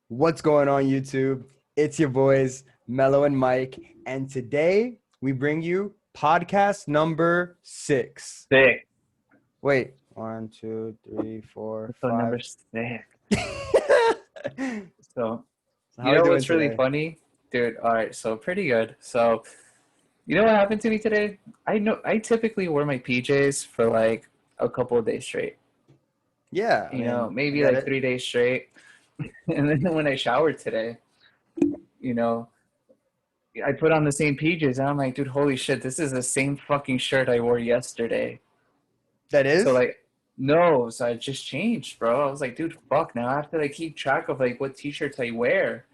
What's going on, YouTube? It's your boys, Mello and Mike, and today we bring you podcast number 6. Sick. Wait, one, two, three, four, Episode five. number 6. So So, how you are we know doing what's really today? funny? Dude, all right, so pretty good. So, you know what happened to me today? I typically wear my PJs for like a couple of days straight. Yeah, I mean, I Maybe get like it. 3 days straight. And then when I showered today, you know, I put on the same PJs and I'm like, dude, holy shit, this is the same fucking shirt I wore yesterday. That So is? like, no, so I just changed, bro. I was like, dude, fuck, now I have to like keep track of like what t-shirts I wear,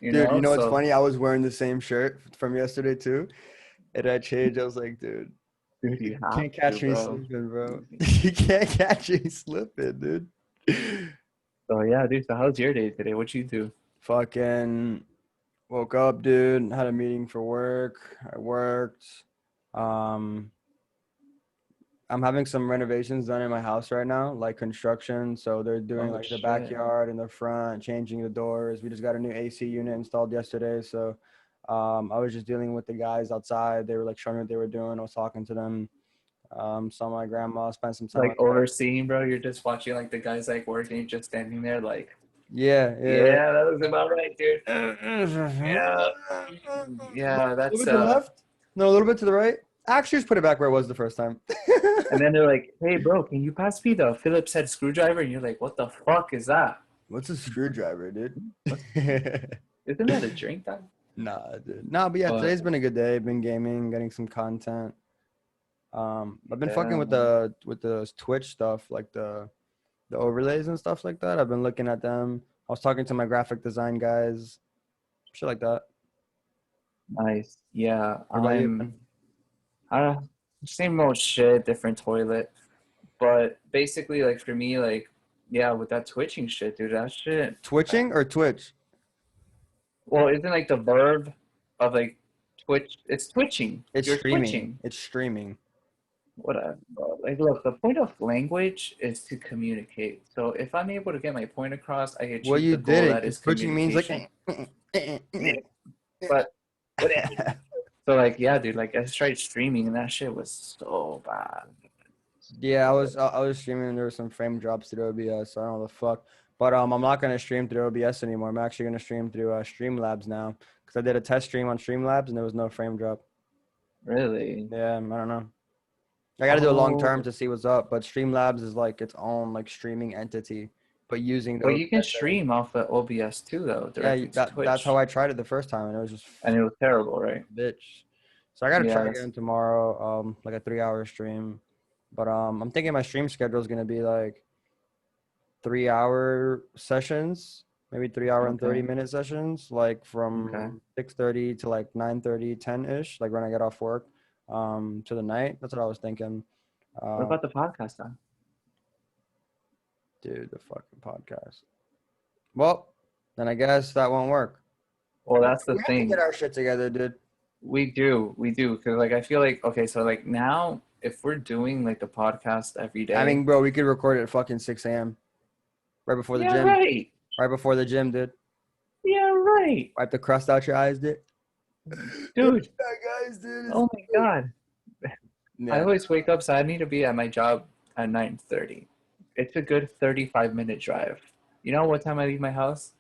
Dude, you know what's So, funny? I was wearing the same shirt from yesterday too, and I changed. I was like, dude, dude, you you have can't to, catch me bro. slipping, bro. You can't catch me slipping, dude. So yeah, dude. So how's your day today? What you do? Fucking woke up, dude, had a meeting for work. I worked. Um, I'm having some renovations done in my house right now, like construction. So they're doing Oh like the shit. backyard and the front, changing the doors. We just got a new AC unit installed yesterday. So I was just dealing with the guys outside. They were like showing me what they were doing. I was talking to them. Saw my grandma, spent some time Like with her. overseeing, bro. You're just watching like the guys like working, you're just standing there like, Yeah, yeah, yeah, that was about right, dude. yeah. Yeah, yeah. A little That's bit to the left. No, a little bit to the right. Actually, just put it back where it was the first time. And then they're like, hey, bro, can you pass me the Phillips head screwdriver? And you're like, what the fuck is that? What's a screwdriver, What? dude? Isn't that a drink? That? Nah, dude. Nah, but yeah, But today's been a good day. Been gaming, getting some content. I've been fucking yeah, with the Twitch stuff, like the overlays and stuff like that. I've been looking at them. I was talking to my graphic design guys, shit like that. nice. Yeah, What about you, man? uh, same old shit, different toilet. But basically, like for me, like yeah, with that twitching shit, dude, that shit. Twitching or Twitch? Well, isn't like the verb of like twitch? It's twitching. It's You're streaming. twitching. It's streaming. Whatever. Bro. Like, look, the point of language is to communicate. So if I'm able to get my point across, I Well, achieve you the did goal it that because is twitching means like. communication. But whatever. So like, yeah, dude, like I tried streaming and that shit was so bad. Yeah, I So was I was streaming and there were some frame drops through OBS. So I don't know the fuck. But I'm not gonna stream through OBS anymore. I'm actually gonna stream through Streamlabs now because I did a test stream on Streamlabs and there was no frame drop. really. Yeah, I don't know. I got to do a long term Oh, to see what's up. But Streamlabs is like its own like streaming entity, but using the well, you can OBS thing. stream off of OBS too, though, Yeah, directly to that's how Twitch, I tried it the first time and it was just and it was terrible, right? bitch. So I gotta try Yes. again tomorrow. Like a 3 hour stream. But I'm thinking my stream schedule is gonna be like 3 hour sessions, maybe 3 hour and Okay. 30 minute sessions, like Okay. from 6:30 to like 9:30, 10 ish, like when I get off work, to the night. That's what I was thinking. What Um, about the podcast then? dude, the fucking podcast. Well, then I guess that won't work. Well, that's the We have to get thing. our shit together, dude. We do, because like I feel like okay, so like now if we're doing like the podcast every I day, mean, bro, we could record it at fucking 6 a.m. right before the yeah, gym. right, Right before the gym, dude. yeah, right, Wipe the crust out your eyes, dude. Yeah, dude. guys, dude. It's Oh my God, I yeah, always wake up, so I need to be at my job at 9:30. It's a good 35-minute drive. You know what time I leave my house?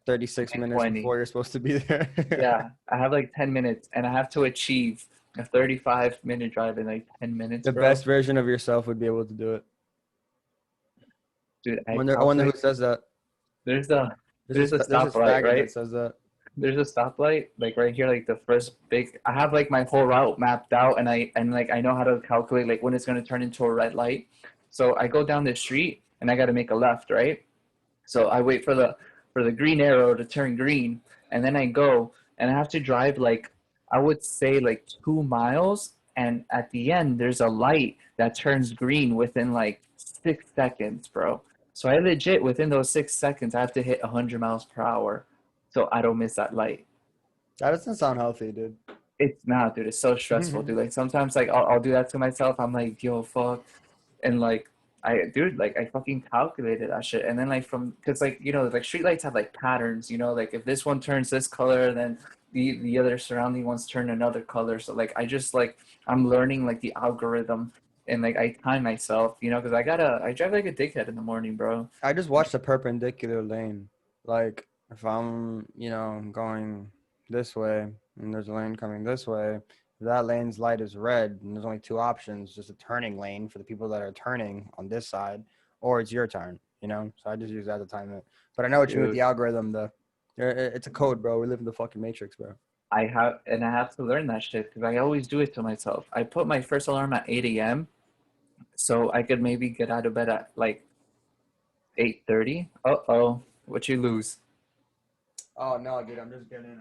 36 minutes 9:20. before you're supposed to be there. Yeah, I have like 10 minutes, and I have to achieve a 35-minute drive in like 10 minutes, The bro. best version of yourself would be able to do it. Dude, I I wonder who calculate. says that. There's the There's there's a there's a stoplight, faggot that right? says that. There's a stoplight like right here, like the first big. I have like my whole route mapped out, and I know how to calculate like when it's gonna turn into a red light. So I go down the street and I got to make a left, right? So I wait for the green arrow to turn green, and then I go and I have to drive like I would say like 2 miles, and at the end there's a light that turns green within like 6 seconds, bro. So I legit within those 6 seconds I have to hit 100 miles per hour, so I don't miss that light. That doesn't sound healthy, dude. It's not, dude. It's so stressful, dude. Like sometimes, like I'll do that to myself. I'm like, yo, fuck, and like Dude, like I fucking calculated that shit, and then like because like like streetlights have like patterns, like if this one turns this color, then the other surrounding ones turn another color. So like I just like I'm learning like the algorithm, and like I time myself, because I drive like a dickhead in the morning, bro. I just watched a perpendicular lane. Like if I'm, going this way and there's a lane coming this way, if that lane's light is red and there's only two options, just a turning lane for the people that are turning on this side, or it's your turn. So I just use that to time it. But I know what you mean with Dude, the algorithm, though. It's a code, bro. We live in the fucking matrix, bro. I have to learn that shit because I always do it to myself. I put my first alarm at 8 a.m. so I could maybe get out of bed at like 8:30. Uh-oh, what you lose? Oh no, dude, I'm just getting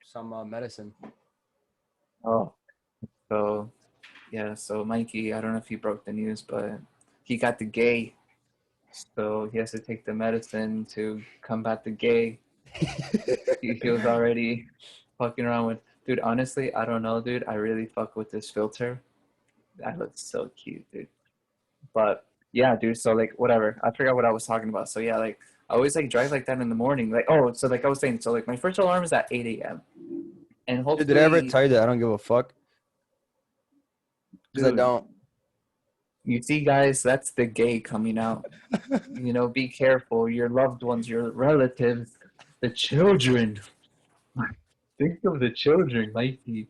some medicine. Oh, so yeah, so Mikey, I don't know if he broke the news, but he got the gay. So he has to take the medicine to combat the gay. He was already fucking around with, dude, honestly, I don't know, dude. I really fuck with this filter. That looks so cute, dude. But yeah, dude, so like whatever. I forgot what I was talking about. So yeah, like I always like drive like that in the morning. Like, oh, so like I was saying, so like my first alarm is at 8 a.m. And Dude, did I ever hopefully, tell you that I don't give a fuck? Because I dude, don't. you see, guys, that's the gay coming out. Be careful. Your loved ones, your relatives, the children. Think of the children, Mikey.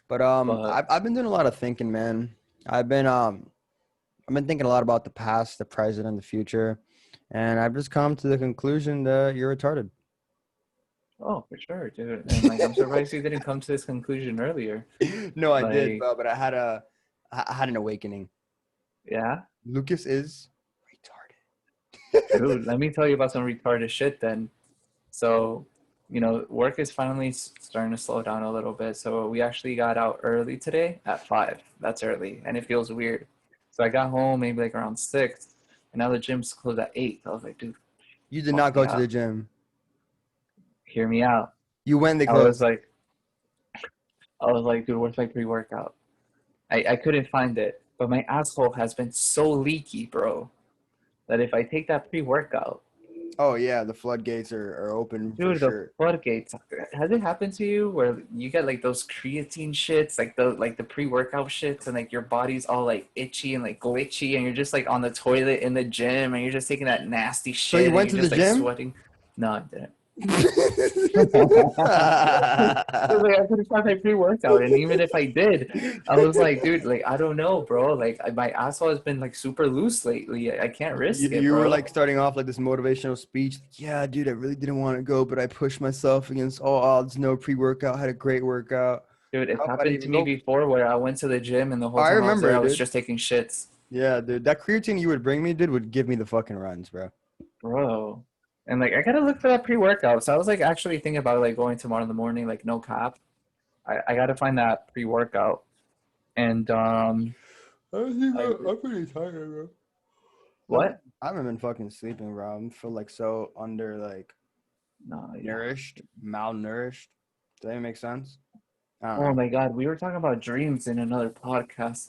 But But I've been doing a lot of thinking, man. I've been thinking a lot about the past, the present, and the future, and I've just come to the conclusion that you're retarded. oh, for sure, dude. And like, I'm surprised you didn't come to this conclusion earlier. No, I did, Like, bro, but I had an awakening. yeah, Lucas is retarded. dude. Let me tell you about some retarded shit then. So, work is finally starting to slow down a little bit. So we actually got out early today at 5. That's early, and it feels weird. So I got home maybe like around 6, and now the gym's closed at 8. I was like, dude, You did fuck not go to yeah, the gym. hear me out. You went, they I was closed. like, dude, where's my pre-workout? I couldn't find it, but my asshole has been so leaky, bro, that if I take that pre-workout, Oh yeah, the floodgates are open for dude, the sure. floodgates. Has it happened to you where you get like those creatine shits, like the pre-workout shits, and like your body's all like itchy and like glitchy, and you're just like on the toilet in the gym, and you're just taking that nasty So you shit, and went you're to the just like gym? sweating? No, I didn't. So like I couldn't find my pre-workout, and even if I did, I was like, dude, like I don't know, bro. Like my asshole has been like super loose lately. I can't You, risk it, you were bro. like starting off like this motivational speech. Yeah, dude, I really didn't want to go, but I pushed myself against all odds. No pre-workout, had a great workout. Dude, it How about happened to even me go? before where I went to the gym and the Oh, whole I time I was remember there, I it, was dude. just taking shits. Yeah, dude, that creatine you would bring me, dude, would give me the fucking runs, bro. Bro. And like I gotta look for that pre-workout. So I was like actually thinking about like going tomorrow in the morning, like no cap. I gotta find that pre-workout. And I think I I'm pretty tired, bro. what? I haven't been fucking sleeping, bro. I feel like so under like No, yeah. nourished, malnourished. Does that even make sense? I don't Oh know. my god, we were talking about dreams in another podcast.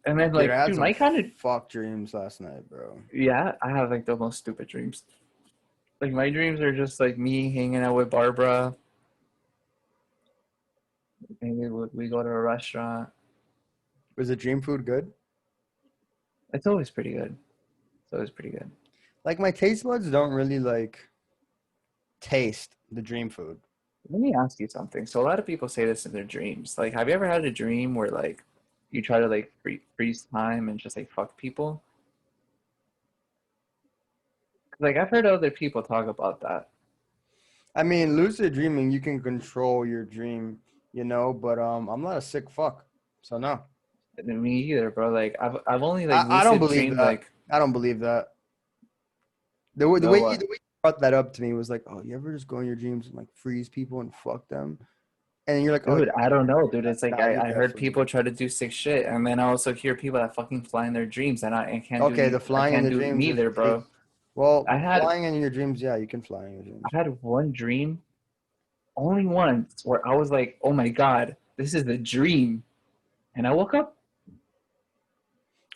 And then Dude, I like, had dude, some my kind of fuck dreams last night, bro. yeah, I have like the most stupid dreams. Like my dreams are just like me hanging out with Barbara. Maybe we go to a restaurant. Was the dream food good? It's always pretty good. It's always pretty good. Like my taste buds don't really like taste the dream food. Let me ask you something. So a lot of people say this in their dreams. Like, have you ever had a dream where like you try to like freeze time and just like fuck people? Like I've heard other people talk about that. I mean, lucid dreaming, you can control your dream, but I'm not a sick fuck. So no. And me either, bro. Like I've only like I don't lucid believe dreamed that. like I don't believe that. The way the no way you, what? the way you brought that up to me was like, oh, you ever just go in your dreams and like freeze people and fuck them? And you're like, oh Dude, yeah, I don't know, dude. It's like nah, you I heard definitely. people try to do sick shit, and then I also hear people that fucking fly in their dreams, and Okay, the I flying in can't the do dreams is neither, fake. bro. Well, I had flying in your dreams, yeah, you can fly in your dreams. I had one dream, only once, where I was like, oh my god, this is a dream, and I woke up.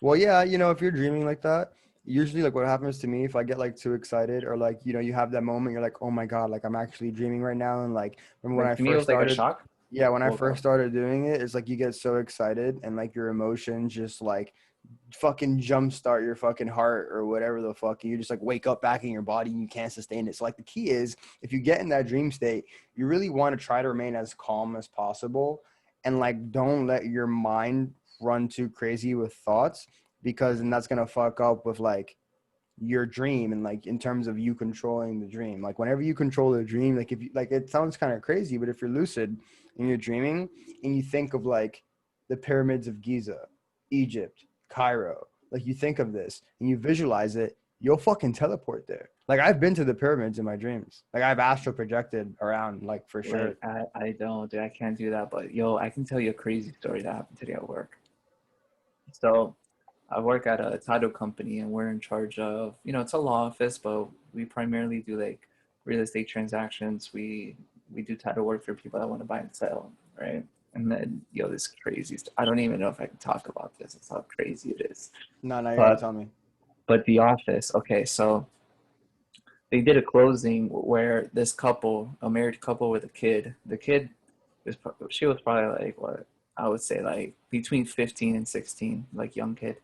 Well, yeah, if you're dreaming like that, usually like what happens to me if I get like too excited or like, you have that moment, you're like, oh my God, like I'm actually dreaming right now. And like, remember when Like I to me, it first was like a started, shock. yeah, when I Well, first go. started doing it, it's like you get so excited and like your emotions just like fucking jumpstart your fucking heart or whatever the fuck. And you just like wake up back in your body and you can't sustain it. So like the key is if you get in that dream state, you really want to try to remain as calm as possible and like don't let your mind run too crazy with thoughts because then that's gonna fuck up with like your dream and like in terms of you controlling the dream. Like whenever you control the dream, like if you like it sounds kind of crazy, but if you're lucid and you're dreaming and you think of like the pyramids of Giza, Egypt, Cairo, like you think of this and you visualize it, you'll fucking teleport there. Like I've been to the pyramids in my dreams. Like I've astral projected around, like for sure. Like I don't, dude, I can't do that. But yo, I can tell you a crazy story that happened today at work. So I work at a title company and we're in charge of, it's a law office, but we primarily do like real estate transactions. We do title work for people that want to buy and sell, right? And then, this crazy I don't even know if I can talk about this. It's how crazy it is. No, no, you're gonna But tell me. but the office, okay, so they did a closing where this couple, a married couple with a kid, the kid she was probably like what I would say like between 15 and 16, like young kid.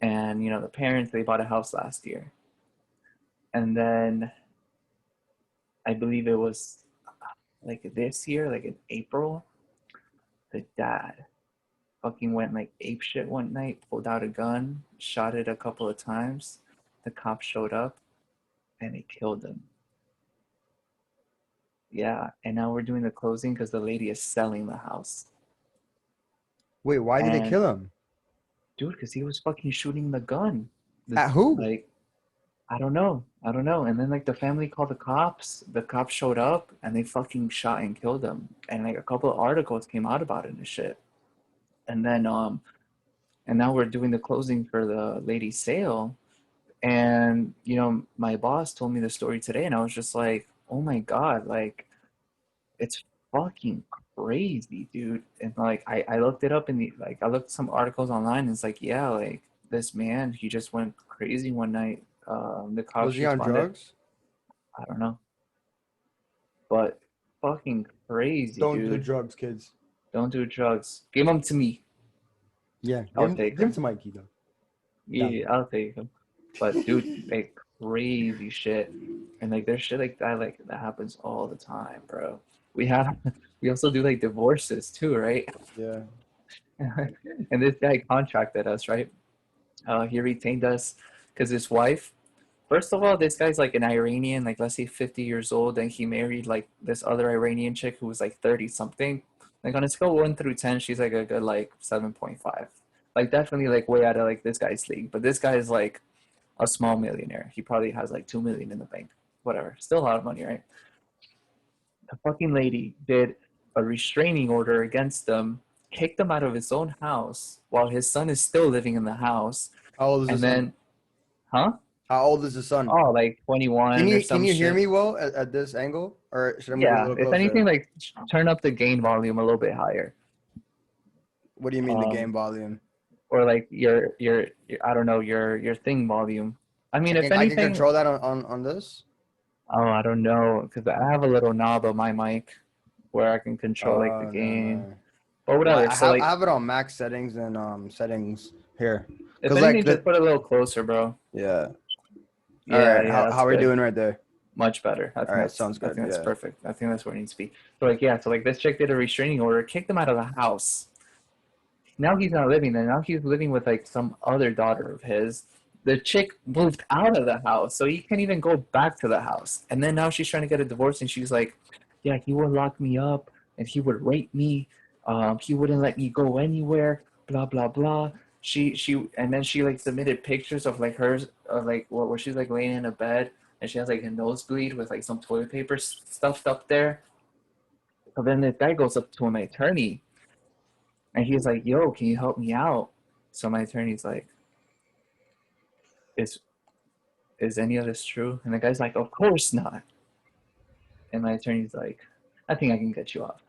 And the parents, they bought a house last year, and then I believe it was like this year, like in April, the dad fucking went like ape shit one night, pulled out a gun, shot it a couple of times. The cops showed up and they killed him. Yeah, and now we're doing the closing because the lady is selling the house. Wait, why did they And kill him? dude, because he was fucking shooting the gun. The At who? like I don't know. I don't know. And then like the family called the cops. The cops showed up and they fucking shot and killed him. And like a couple of articles came out about it and shit. And then and now we're doing the closing for the lady's sale. And my boss told me the story today and I was just like, "Oh my God, like it's fucking crazy, dude." And like I looked it up in the like I looked some articles online and it's like, yeah, like this man, he just went crazy one night. The Was cops he on responded. drugs? I don't know, but fucking crazy, Don't do dude. drugs, kids. Don't do drugs. Give them to me. Yeah, I'll take give him them. to Mikey though. Done. Yeah, I'll take them. But dude, like crazy shit, and like there's shit like that, that happens all the time, bro. We have, we also do like divorces too, right? Yeah. And this guy contracted us, right? He retained us because his wife. First of all, this guy's like an Iranian, like let's say 50 years old, and he married like this other Iranian chick who was like 30 something. Like on a scale 1 through 10, she's like a good like 7.5. Like definitely like way out of like this guy's league. But this guy is like a small millionaire. He probably has like 2 million in the bank. Whatever. Still a lot of money, right? The fucking lady did a restraining order against them, kicked him out of his own house while his son is still living in the house. How old is the And son? then, huh? How old is the son? Oh, like Can 21 or you can some you hear shit. me well at this angle, or should I move a Yeah, little if closer? anything, like turn up the gain volume a little bit higher. What do you mean the game Um, volume? or like your I don't know, your thing volume. I mean, if I can anything, control that on this. oh, I don't know, because I have a little knob on my mic where I can control like the Oh, never gain. mind. But Well, whatever. So I like, have it on max settings and settings here, if cause like anything, just the put it a little closer, bro. yeah. All Yeah, right, yeah, how that's are we good. doing right there? Much better. All right, sounds I good. think that's Yeah. perfect. I think that's where it needs to be. So like, yeah. So like, this chick did a restraining order, kicked him out of the house. Now he's not living there. Now he's living with like some other daughter of his. The chick moved out of the house, so he can't even go back to the house. And then now she's trying to get a divorce, and she's like, "Yeah, he would lock me up, and he would rape me. He wouldn't let me go anywhere. Blah blah blah." And then she like submitted pictures of like hers, like where she's like laying in a bed, and she has like a nosebleed with like some toilet paper stuffed up there. So then this guy goes up to my attorney and he's like, "Yo, can you help me out?" So my attorney's like, "Is is any of this true?" And the guy's like, "Of course not." And my attorney's like, "I think I can get you off."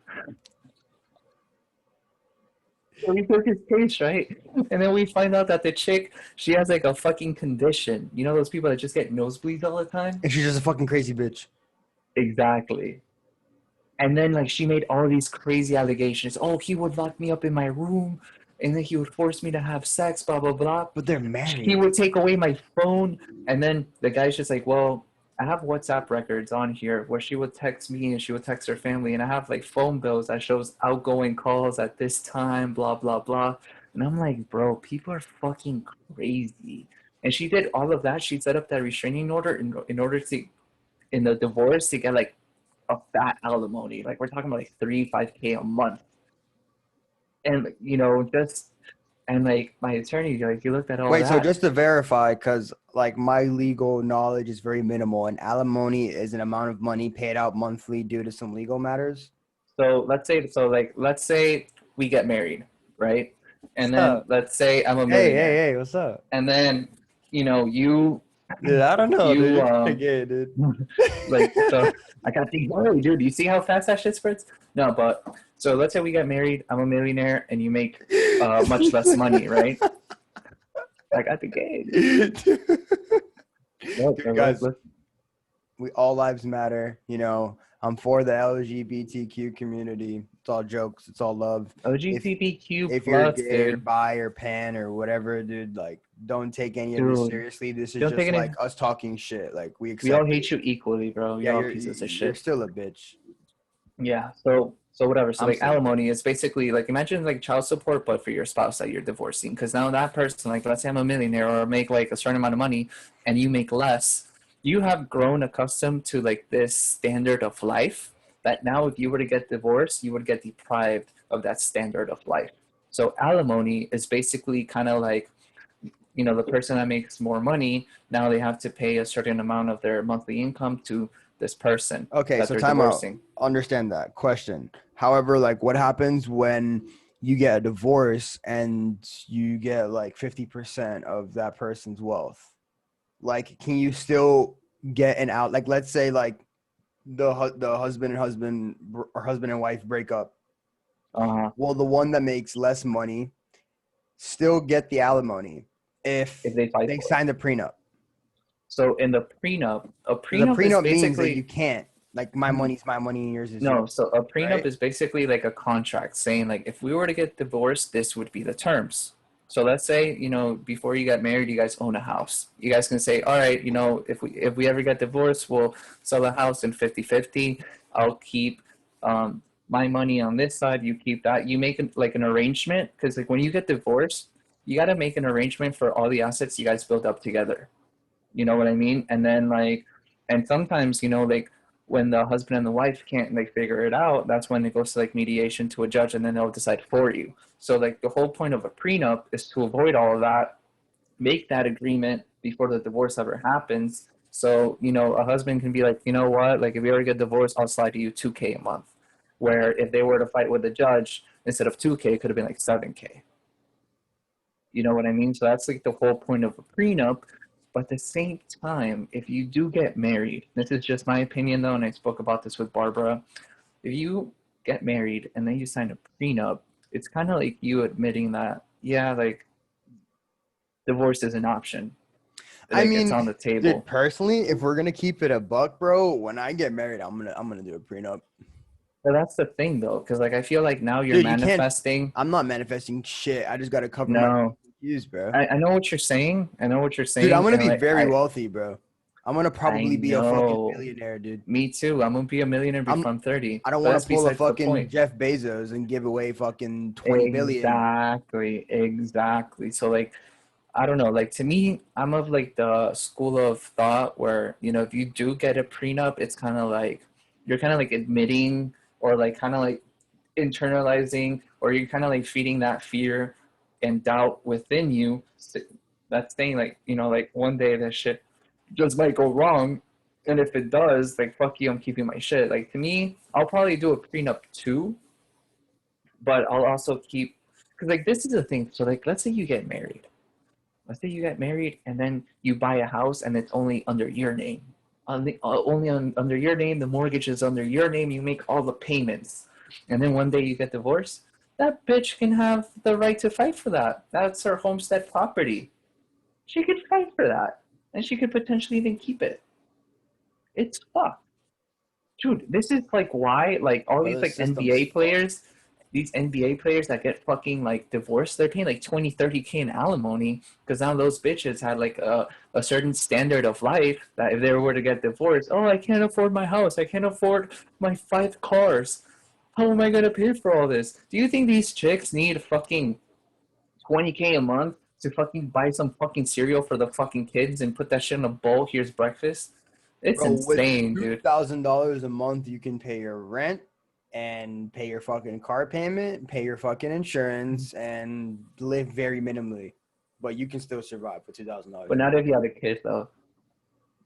So we took his case, right? And then we find out that the chick, she has like a fucking condition. You know those people that just get nosebleeds all the time? And she's just a fucking crazy bitch. Exactly. And then like she made all these crazy allegations. Oh, he would lock me up in my room, and then he would force me to have sex, blah blah blah. But they're He married. would take away my phone, and then the guy's just like, well, I have WhatsApp records on here where she would text me and she would text her family, and I have like phone bills that shows outgoing calls at this time, blah blah blah. And I'm like, bro, people are fucking crazy. And she did all of that. She set up that restraining order in order to, in the divorce, to get like a fat alimony. Like we're talking about like 5K a month. And just, and like my attorney, like he looked at all Wait, that. so just to verify, because like my legal knowledge is very minimal, and alimony is an amount of money paid out monthly due to some legal matters. So let's say we get married, right? And What's then up? let's say I'm a Hey, millionaire. hey, hey, what's up? And then you Dude, I don't know, dude. you You're kinda gay, dude. like, so I got things. Oh, dude, do you see how fast that shit spreads? No, but so let's say we get married. I'm a millionaire, and you make much less money, right? I got the game. Dude, guys, we all lives matter. I'm for the LGBTQ community. It's all jokes. It's all love. LGBTQ If you're plus, gay or dude. bi or pan or whatever, dude, like, don't take any of this Dude, seriously. This is don't just take any- like us talking shit. Like, we accept We all hate it. you equally, bro. Yeah, You're all you're pieces of you're shit. still a bitch. Yeah. So whatever. So I'm like still- alimony is basically like, imagine like child support, but for your spouse that you're divorcing. Because now that person, like let's say I'm a millionaire or make like a certain amount of money, and you make less, you have grown accustomed to like this standard of life that now if you were to get divorced, you would get deprived of that standard of life. So alimony is basically kind of like, the person that makes more money, now they have to pay a certain amount of their monthly income to this person Okay, that so they're time out. divorcing. Understand that question. However, like, what happens when you get a divorce and you get like 50% of that person's wealth? Like, can you still get an out? Like, let's say like the husband and wife break up. Well, the one that makes less money still get the alimony if If they fight they for it. sign the prenup. So in the prenup, a The prenup, is prenup means that basically you can't. Like, my money's my money and yours is no. yours. So a prenup right? is basically like a contract saying like, if we were to get divorced, this would be the terms. So let's say, before you got married, you guys own a house. You guys can say, all right, if we ever get divorced, we'll sell the house in 50-50. I'll keep my money on this side, you keep that. You make like an arrangement, because like when you get divorced, you got to make an arrangement for all the assets you guys built up together. You know what I mean? And then like, and sometimes, like when the husband and the wife can't like figure it out, that's when it goes to like mediation to a judge, and then they'll decide for you. So like the whole point of a prenup is to avoid all of that, make that agreement before the divorce ever happens. So, a husband can be like, you know what, like if we ever get divorced, I'll slide to you 2K a month. Where if they were to fight with the judge, instead of 2K, it could have been like 7K. You know what I mean? So that's like the whole point of a prenup. But at the same time, if you do get married, this is just my opinion though, and I spoke about this with Barbara. If you get married and then you sign a prenup, it's kind of like you admitting that, yeah, like divorce is an option. I mean, it's on the table. Dude, personally, if we're gonna keep it a buck, bro, when I get married, I'm gonna do a prenup. But that's the thing though, because like I feel like now you're Dude, you can't- manifesting. I'm not manifesting shit. I just gotta cover my No, views, bro. I know what you're saying. I know what you're saying. Dude, I'm gonna and, be like, very wealthy, bro. I'm gonna probably be a know. fucking millionaire, dude. Me too. I'm gonna be a millionaire before I'm 30. I don't But want that's to pull a besides the fucking point. Jeff Bezos and give away fucking 20 billion. Exactly. So like, I don't know. Like to me, I'm of like the school of thought where if you do get a prenup, it's kind of like you're kind of like admitting or like kind of like internalizing, or you're kind of like feeding that fear and doubt within you. That's saying like like one day that shit just might go wrong, and if it does, like fuck you, I'm keeping my shit. Like to me, I'll probably do a prenup too, but I'll also keep, because like this is the thing. So like let's say you get married. Let's say you get married and then you buy a house and it's only under your name. Under your name, the mortgage is under your name. You make all the payments, and then one day you get divorced. that bitch can have the right to fight for that. That's her homestead property. She could fight for that, and she could potentially even keep it. It's fucked, dude. This is like why like all Bro, these the like system's NBA fucked. players, these NBA players that get fucking like divorced, they're paying like 20, 30K in alimony because now those bitches had like a certain standard of life that if they were to get divorced, oh, I can't afford my house, I can't afford my 5 cars. How am I gonna pay for all this? Do you think these chicks need fucking 20K a month to fucking buy some fucking cereal for the fucking kids and put that shit in a bowl? Here's breakfast. It's Bro, with insane, dude. $2,000 a month, you can pay your rent and pay your fucking car payment, pay your fucking insurance, and live very minimally. But you can still survive for $2,000. But not if you have a kid though.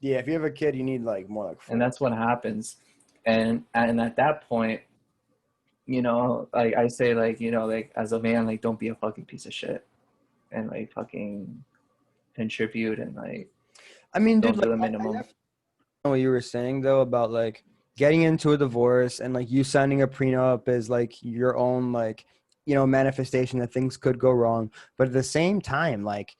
Yeah, if you have a kid, you need like more like And four. that's what happens. And at that point, like I say, like like as a man, like don't be a fucking piece of shit, and like fucking contribute and like I mean, dude, don't do like the I minimum. definitely know what you were saying though about like getting into a divorce and like you signing a prenup is like your own like manifestation that things could go wrong. But at the same time, like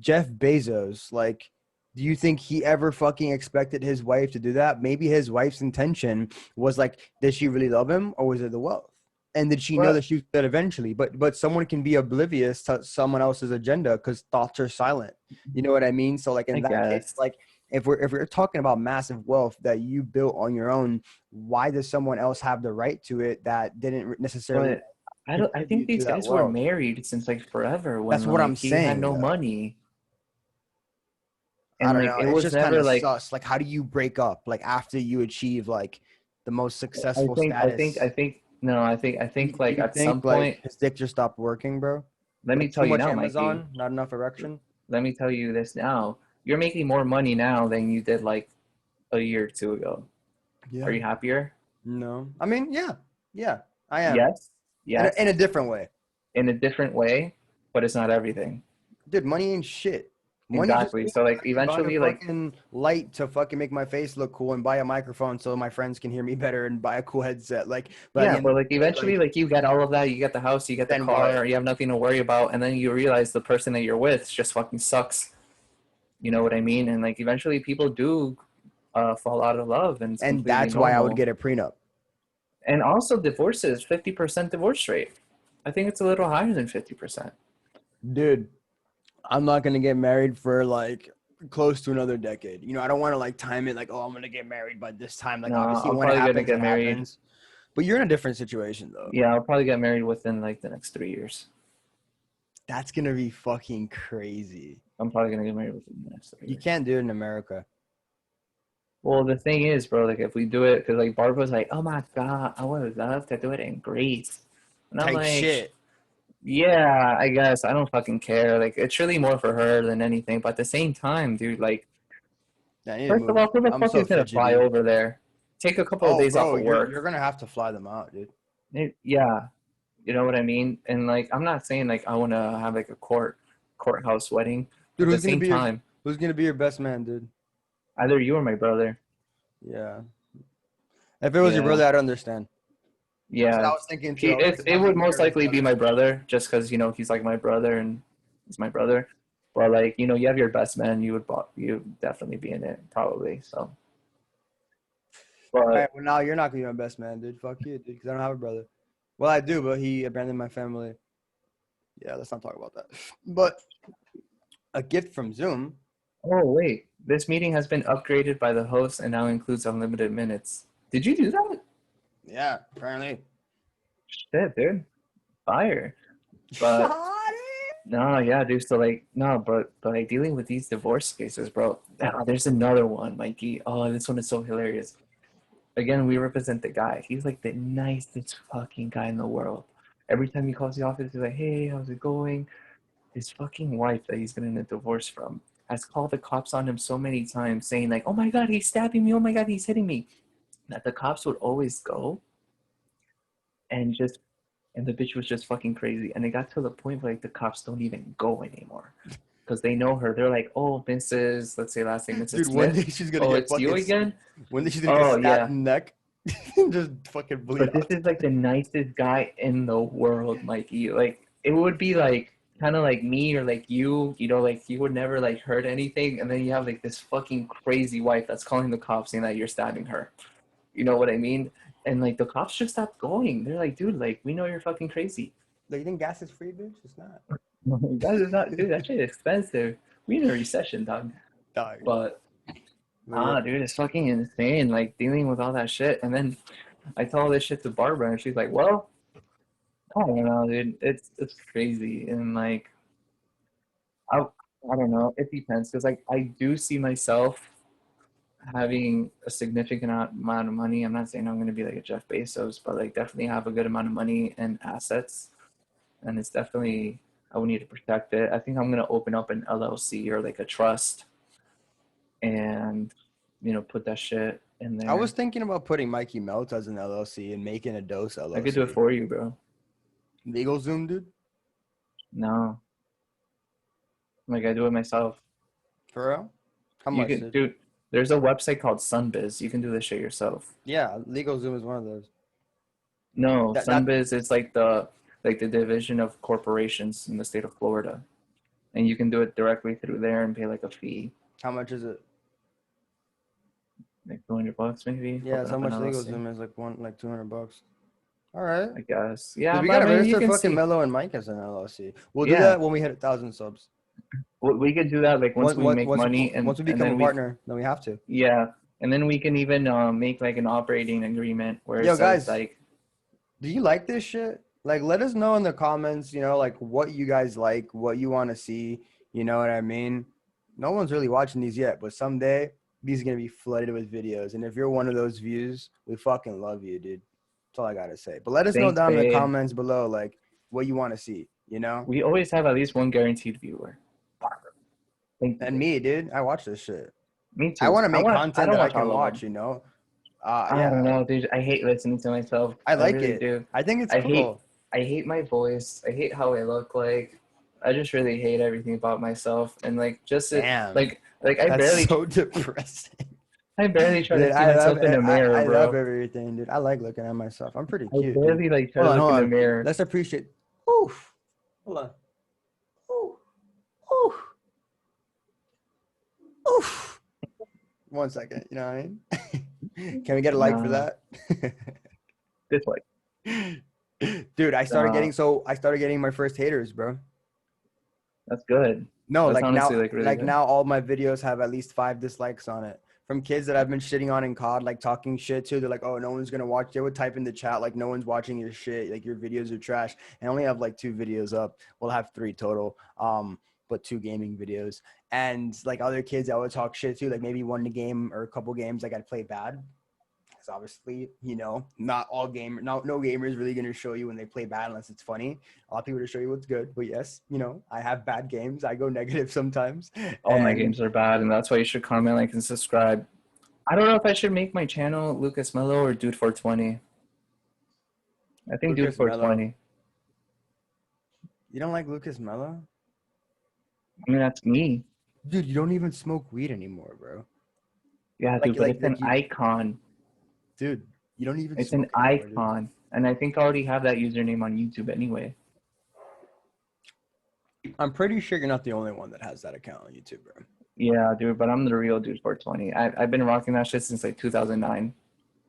Jeff Bezos, like, do you think he ever fucking expected his wife to do that? Maybe his wife's intention was like, did she really love him or was it the wealth? And did she know But that she would do that eventually? But someone can be oblivious to someone else's agenda because thoughts are silent. You know what I mean? So like I in that case, guess. like if we're talking about massive wealth that you built on your own, why does someone else have the right to it that didn't necessarily But I don't. I think contribute to these that guys were wealth? married since like forever when That's what I'm like he had saying no though. money, I and don't like know. it It's was just kind never of like. sus. Like, how do you break up? Like after you achieve like the most I successful think. I think. I status, think. No, I think do like you at some think like point. his dick just stopped working, bro? Let me Like tell too you much now, Mikey. Amazon, not enough erection. Let me tell you this now. You're making more money now than you did like a year or two ago. Are Yeah. you happier? No. I mean, yeah, yeah, I am Yes. Yes. in a different way, In a different way, but it's not everything. dude. Money ain't shit. Money just Exactly. means So like I can buy a eventually like fucking light to fucking make my face look cool and buy a microphone so my friends can hear me better and buy a cool headset. Like, but at the yeah, end but of like the day, eventually like, like you get all of that, you get the house, you get the then what? car, you have nothing to worry about, and then you realize the person that you're with just fucking sucks. You know what I mean? And like eventually people do fall out of love and it's And completely that's why I would normal. get a prenup. And also divorces, 50% divorce rate. I think it's a little higher than 50%. Dude, I'm not gonna get married for like close to another decade. I don't want to like time it like, oh, I'm gonna get married by this time. Like, No, obviously, I'm when it probably gonna happens, get it married. happens. But you're in a different situation though. Yeah, I'll probably get married within like the next 3 years. That's gonna be fucking crazy. I'm probably gonna get married within the next three You years. can't do it in America. Well, the thing is, bro, like if we do it, because like Barb was like, "Oh my God, I would love to do it in Greece," and I'm Type like, shit. "Yeah, I guess I don't fucking care. Like it's really more for her than anything." But at the same time, dude, like I need to first of move. all, who the I'm fuck so is gonna fly fidgety. over there? Take a couple of Oh, days off bro, of you're work. gonna have to fly them out, dude. Yeah, you know what I mean? And like I'm not saying like I want to have like a courthouse wedding. Dude, At the same time, who's gonna be your best man, dude? either you or my brother. Yeah. If it was your Yeah. brother, I'd understand. That's what I Yeah, was thinking too. I was thinking it I'll would get married most with likely the be other my brother. brother, just because he's like my brother and he's my brother. But like you have your best man, you would definitely be in it probably. So, All right, but well now you're not gonna be my best man, dude. Fuck you, dude, because I don't have a brother. Well, I do, but he abandoned my family. Yeah, let's not talk about that. But a gift from Zoom. oh wait, this meeting has been upgraded by the host and now includes unlimited minutes. Did you do that? Yeah, apparently. Shit, dude, fire. But no, yeah, dude. So like, no, but like dealing with these divorce cases, bro. There's another one, Mikey. Oh, this one is so hilarious. Again, we represent the guy. He's like the nicest fucking guy in the world. Every time he calls the office, he's like, "Hey, how's it going?" His fucking wife that he's getting a divorce from has called the cops on him so many times, saying like, "Oh my God, he's stabbing me! Oh my God, he's hitting me!" That the cops would always go and just and the bitch was just fucking crazy. And it got to the point where like the cops don't even go anymore because they know her. They're like, "Oh, Mrs. Let's say last name Mrs. Dude, one day Smith. she's gonna Oh, get it's you fucking. again." One day she's gonna get Oh stabbed yeah, in the neck. Just fucking bleed But this out. is like the nicest guy in the world, Mikey. Like it would be like kind of like me or like you know, like you would never like hurt anything, and then you have like this fucking crazy wife that's calling the cops saying that you're stabbing her. You know what I mean? And like the cops just stopped going. They're like, dude, like we know you're fucking crazy. Like, you think gas is free, bitch? It's not. That is not, dude. That shit is expensive. We in a recession, dog. Dog. But But yeah. dude, it's fucking insane. Like dealing with all that shit, and then I tell all this shit to Barbara, and she's like, "Well, I don't know, dude. It's crazy." And like, I I don't know. It depends, because like I do see myself having a significant amount of money. I'm not saying I'm going to be like a Jeff Bezos, but like definitely have a good amount of money and assets, and it's definitely I would need to protect it. I think I'm going to open up an LLC or like a trust, and put that shit in there. I was thinking about putting Mikey Melts as an LLC and making a Dose LLC. I could do it for you, bro. Legal Zoom, dude? No, like I do it myself. For real? How You much, can dude? do. There's a website called Sunbiz. You can do this shit yourself. Yeah, Legal Zoom is one of those. No, That Sunbiz is like the division of corporations in the state of Florida, and you can do it directly through there and pay like a fee, how much is it? like $200 maybe. Yeah, Open so up much an Legal LLC, Zoom is like $200. All right. I guess. Yeah, Dude, we but gotta I mean, you register can fucking see. Mello and Mike as an LLC. We'll do Yeah, that when we hit 1,000 subs. we could do that like once we make money, and once we and become a then we partner, then we have to. yeah, and then we can even make like an operating agreement where it Yo, says guys, like do you like this shit? Like, let us know in the comments, like what you guys like, what you want to see. You know what I mean? No one's really watching these yet, but someday these are going to be flooded with videos. And if you're one of those views, we fucking love you, dude. That's all I got to say. But let us know thanks, down in the babe. comments below, like, what you want to see, We always have at least one guaranteed viewer. Thank you. And me, dude, I watch this shit. Me too. I want to make I content don't that I watch can all of watch, them. I Yeah, don't know, dude. I hate listening to myself. I like really it. do. I think it's I cool. hate my voice. I hate how I look like. I just really hate everything about myself. And like just Damn. like That's so depressing. I barely try to Dude, see myself in the mirror, I bro. love everything, dude. I like looking at myself. I'm pretty I cute, dude. barely like try to Hold look in the on. mirror. Let's appreciate. Oof. Hold on. Oof. Oof. Oof. 1 second. You know what I mean? Can we get a like for Nah. that? Dislike. Dude, I started getting my first haters, bro. That's good. No, That's like now, honestly, like, really good. now all my videos have at least 5 dislikes on it. From kids that I've been shitting on in COD, like talking shit to. They're like, "Oh, no one's gonna watch." They would type in the chat like, "No one's watching your shit. Like your videos are trash." And I only have like 2 videos up. We'll have 3 total. But 2 gaming videos. And like other kids, I would talk shit to. Like maybe won the game or a couple games. Like I'd play bad. Because obviously, not all no gamer is really gonna show you when they play bad unless it's funny. A lot of people to show you what's good. But yes, I have bad games. I go negative sometimes. All my games are bad, and that's why you should comment, like, and subscribe. I don't know if I should make my channel Lucas Mello or Dude 420. I think Lucas Dude 420. You don't like Lucas Mello? I mean, that's me. Dude, you don't even smoke weed anymore, bro. Yeah, dude, but it's an icon. Dude, you don't even It's smoke an anymore, dude. icon. And I think I already have that username on YouTube anyway. I'm pretty sure you're not the only one that has that account on YouTube, bro. Yeah, dude, but I'm the real Dude 420. I've been rocking that shit since like 2009.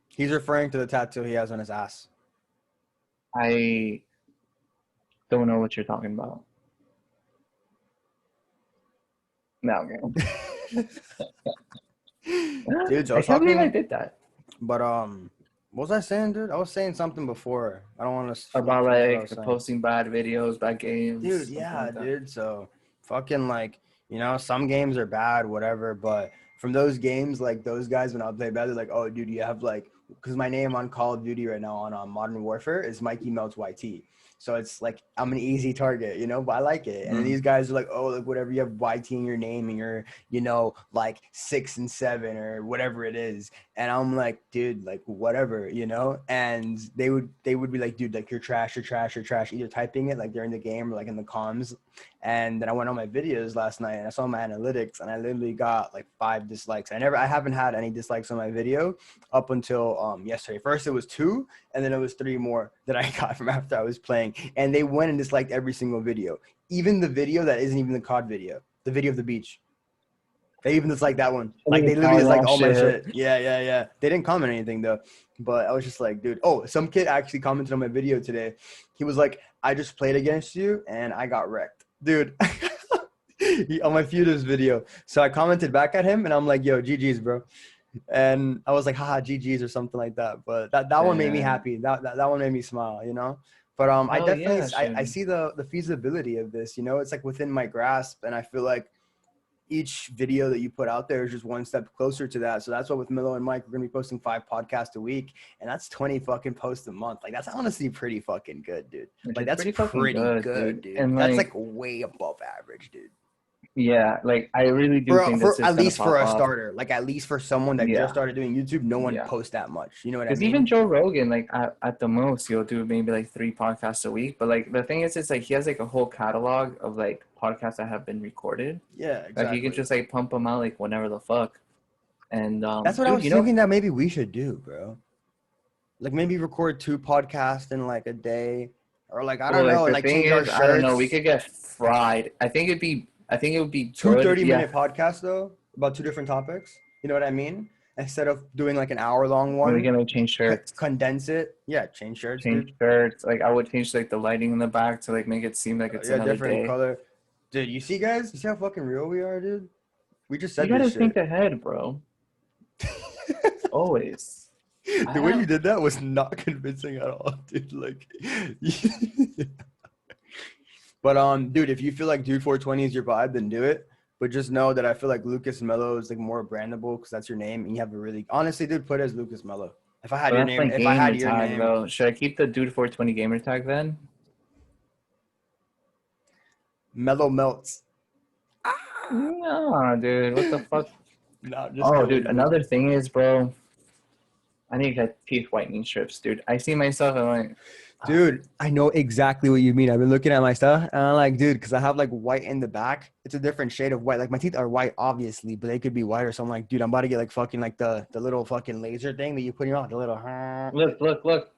He's referring to the tattoo he has on his ass. I don't know what you're talking about. No, okay. Dude, so I can't believe I did that. But what was I saying, dude? I was saying something before. I don't want to About like posting bad videos, bad games. Dude, yeah, dude. So fucking like, some games are bad, whatever. But from those games, like those guys, when I play bad, they're like, "Oh, dude, you have like," because my name on Call of Duty right now on Modern Warfare is Mikey Melts YT. So it's like I'm an easy target, you know, but I like it. And then these guys are like, oh, like whatever, you have YT in your name and you're, you know, like 6 and 7 or whatever it is. And I'm like, dude, like whatever, you know. And they would be like, dude, like you're trash, you're trash, you're trash, either typing it like during the game or like in the comms. And then I went on my videos last night and I saw my analytics and I literally got like 5 dislikes. I haven't had any dislikes on my video up until yesterday. First it was 2 and then it was 3 more that I got from after I was playing. And they went and disliked every single video. Even the video that isn't even the COD video, the video of the beach. They even disliked that one. Like they literally just like all my shit. Yeah. They didn't comment anything though. But I was just like, dude. Oh, some kid actually commented on my video today. He was like, I just played against you and I got wrecked. Dude. On my Feuders video. So I commented back at him and I'm like, yo, GG's, bro. And I was like, haha, GG's or something like that. But that one made me happy. That one made me smile, you know? But I definitely I see the feasibility of this, you know, it's like within my grasp. And I feel like each video that you put out there is just one step closer to that. So that's why with Milo and Mike, we're going to be posting 5 podcasts a week. And that's 20 fucking posts a month. Like that's honestly pretty fucking good, dude. Like that's pretty good, dude. And that's like way above average, dude. Yeah, like I really do think this is at least for a starter, like at least for someone that just started doing YouTube, no one posts that much. You know what I mean? Because even Joe Rogan, like at the most, he'll do maybe like 3 podcasts a week. But like the thing is, it's like he has like a whole catalog of like podcasts that have been recorded. Yeah, exactly. Like he can just like pump them out like whenever the fuck. And that's what I was thinking that maybe we should do, bro. Like maybe record 2 podcasts in like a day, or like I don't know, like change our shirts. I don't know. We could get fried. I think it would be 2 30-minute podcasts though, about 2 different topics. You know what I mean? Instead of doing like an hour-long one. We're gonna change shirts. Condense it. Yeah, change shirts. Shirts. Like I would change like the lighting in the back to like make it seem like it's another different day. Color. Dude, you see, guys? You see how fucking real we are, dude? We just said you gotta think ahead, bro. Always. The way you did that was not convincing at all, dude. Like. But dude, if you feel like Dude 420 is your vibe, then do it. But just know that I feel like Lucas Mello is like more brandable because that's your name, and you have a really honestly, dude, put it as Lucas Mello. If I had your name, if I had your name, though, should I keep the Dude 420 gamer tag then? Mellow melts. No, dude, what the fuck? No, dude, another thing is, bro, I need to get teeth whitening strips, dude. I see myself and I'm like. Dude, I know exactly what you mean. I've been looking at my stuff and I'm like, dude, because I have like white in the back. It's a different shade of white. Like my teeth are white, obviously, but they could be whiter. So I'm like, dude, I'm about to get like fucking like the little fucking laser thing that you put in your mouth. The little Look.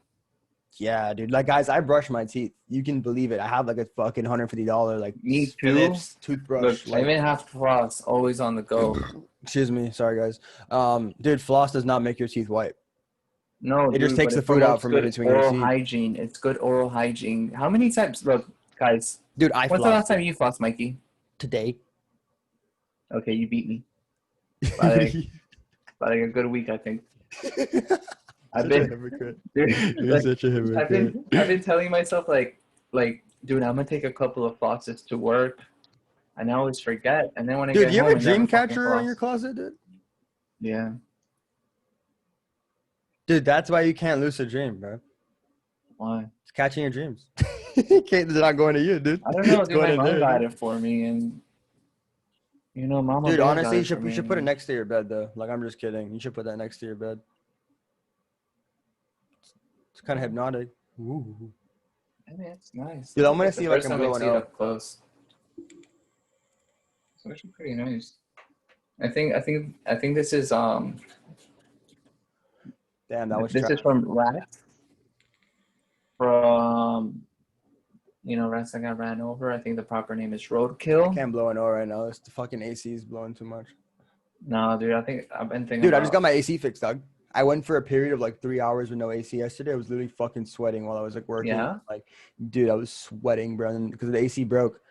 Yeah, dude. Like guys, I brush my teeth. You can believe it. I have like a fucking $150 like Me too. Philips toothbrush. Look, I even have floss always on the go. Excuse me, sorry guys. Dude, floss does not make your teeth white. No, it just takes the food out from in between your teeth. Oral hygiene. It's good oral hygiene. How many times? Look, guys. Dude, when's the last time you flossed, Mikey? Today. Okay, you beat me. By like a good week, I think. I've been such a hypocrite. I've been telling myself like, dude, I'm gonna take a couple of flosses to work, and I always forget. And then when I get home, you have a dream catcher in your closet, dude? Yeah. Dude, that's why you can't lucid dream, bro. Why? It's catching your dreams. They're not going to you, dude. I don't know, dude. My mom got it for me, and you know, mama. Dude, honestly, you should put it next to your bed, though. Like, I'm just kidding. You should put that next to your bed. It's kind of hypnotic. Ooh. I mean, it's nice. Dude, I'm gonna see like I'm blowing up close. It's actually pretty nice. I think this is Damn, that was. This is from Rats. From, Rats that got ran over. I think the proper name is Roadkill. I can't blow an O right now. It's the fucking AC is blowing too much. No, dude. I think I've been thinking. Dude, I just got my AC fixed, dog. I went for a period of like 3 hours with no AC yesterday. I was literally fucking sweating while I was like working. Yeah. Like, dude, I was sweating, bro, because the AC broke.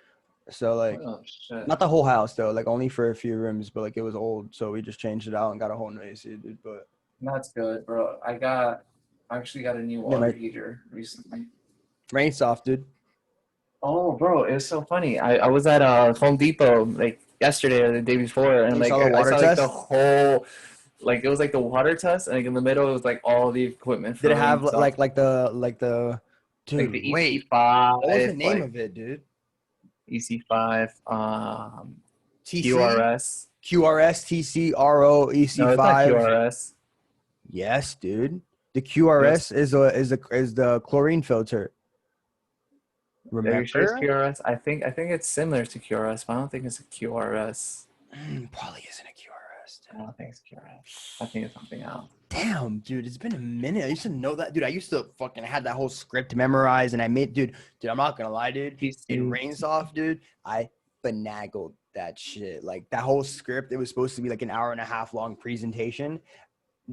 So like, oh, shit. Not the whole house though. Like only for a few rooms, but like it was old, so we just changed it out and got a whole new AC, dude. But. That's good, bro. I actually got a new water heater recently. Rain soft, dude. Oh, bro, it was so funny. I was at Home Depot like yesterday or the day before, and like I saw like the whole, like it was like the water test, and like in the middle it was like all the equipment. Did it have like the like Dude, the wait. EC5, What was the name like of it, dude? EC5, TC, QRS. QRS, TC, RO, No, it's not EC5. QRS. Yes, dude. The It was, QRS is the chlorine filter. are you sure it's Remember? QRS? I think it's similar to QRS, but I don't think it's a QRS. Probably isn't a QRS. I don't think it's QRS. I think it's something else. Damn, dude, it's been a minute. I used to know that, dude. I used to fucking had that whole script memorized, and I made, dude. I'm not gonna lie, dude. In PC. Rains Off, dude, I finagled that shit. Like that whole script, it was supposed to be like an hour and a half long presentation.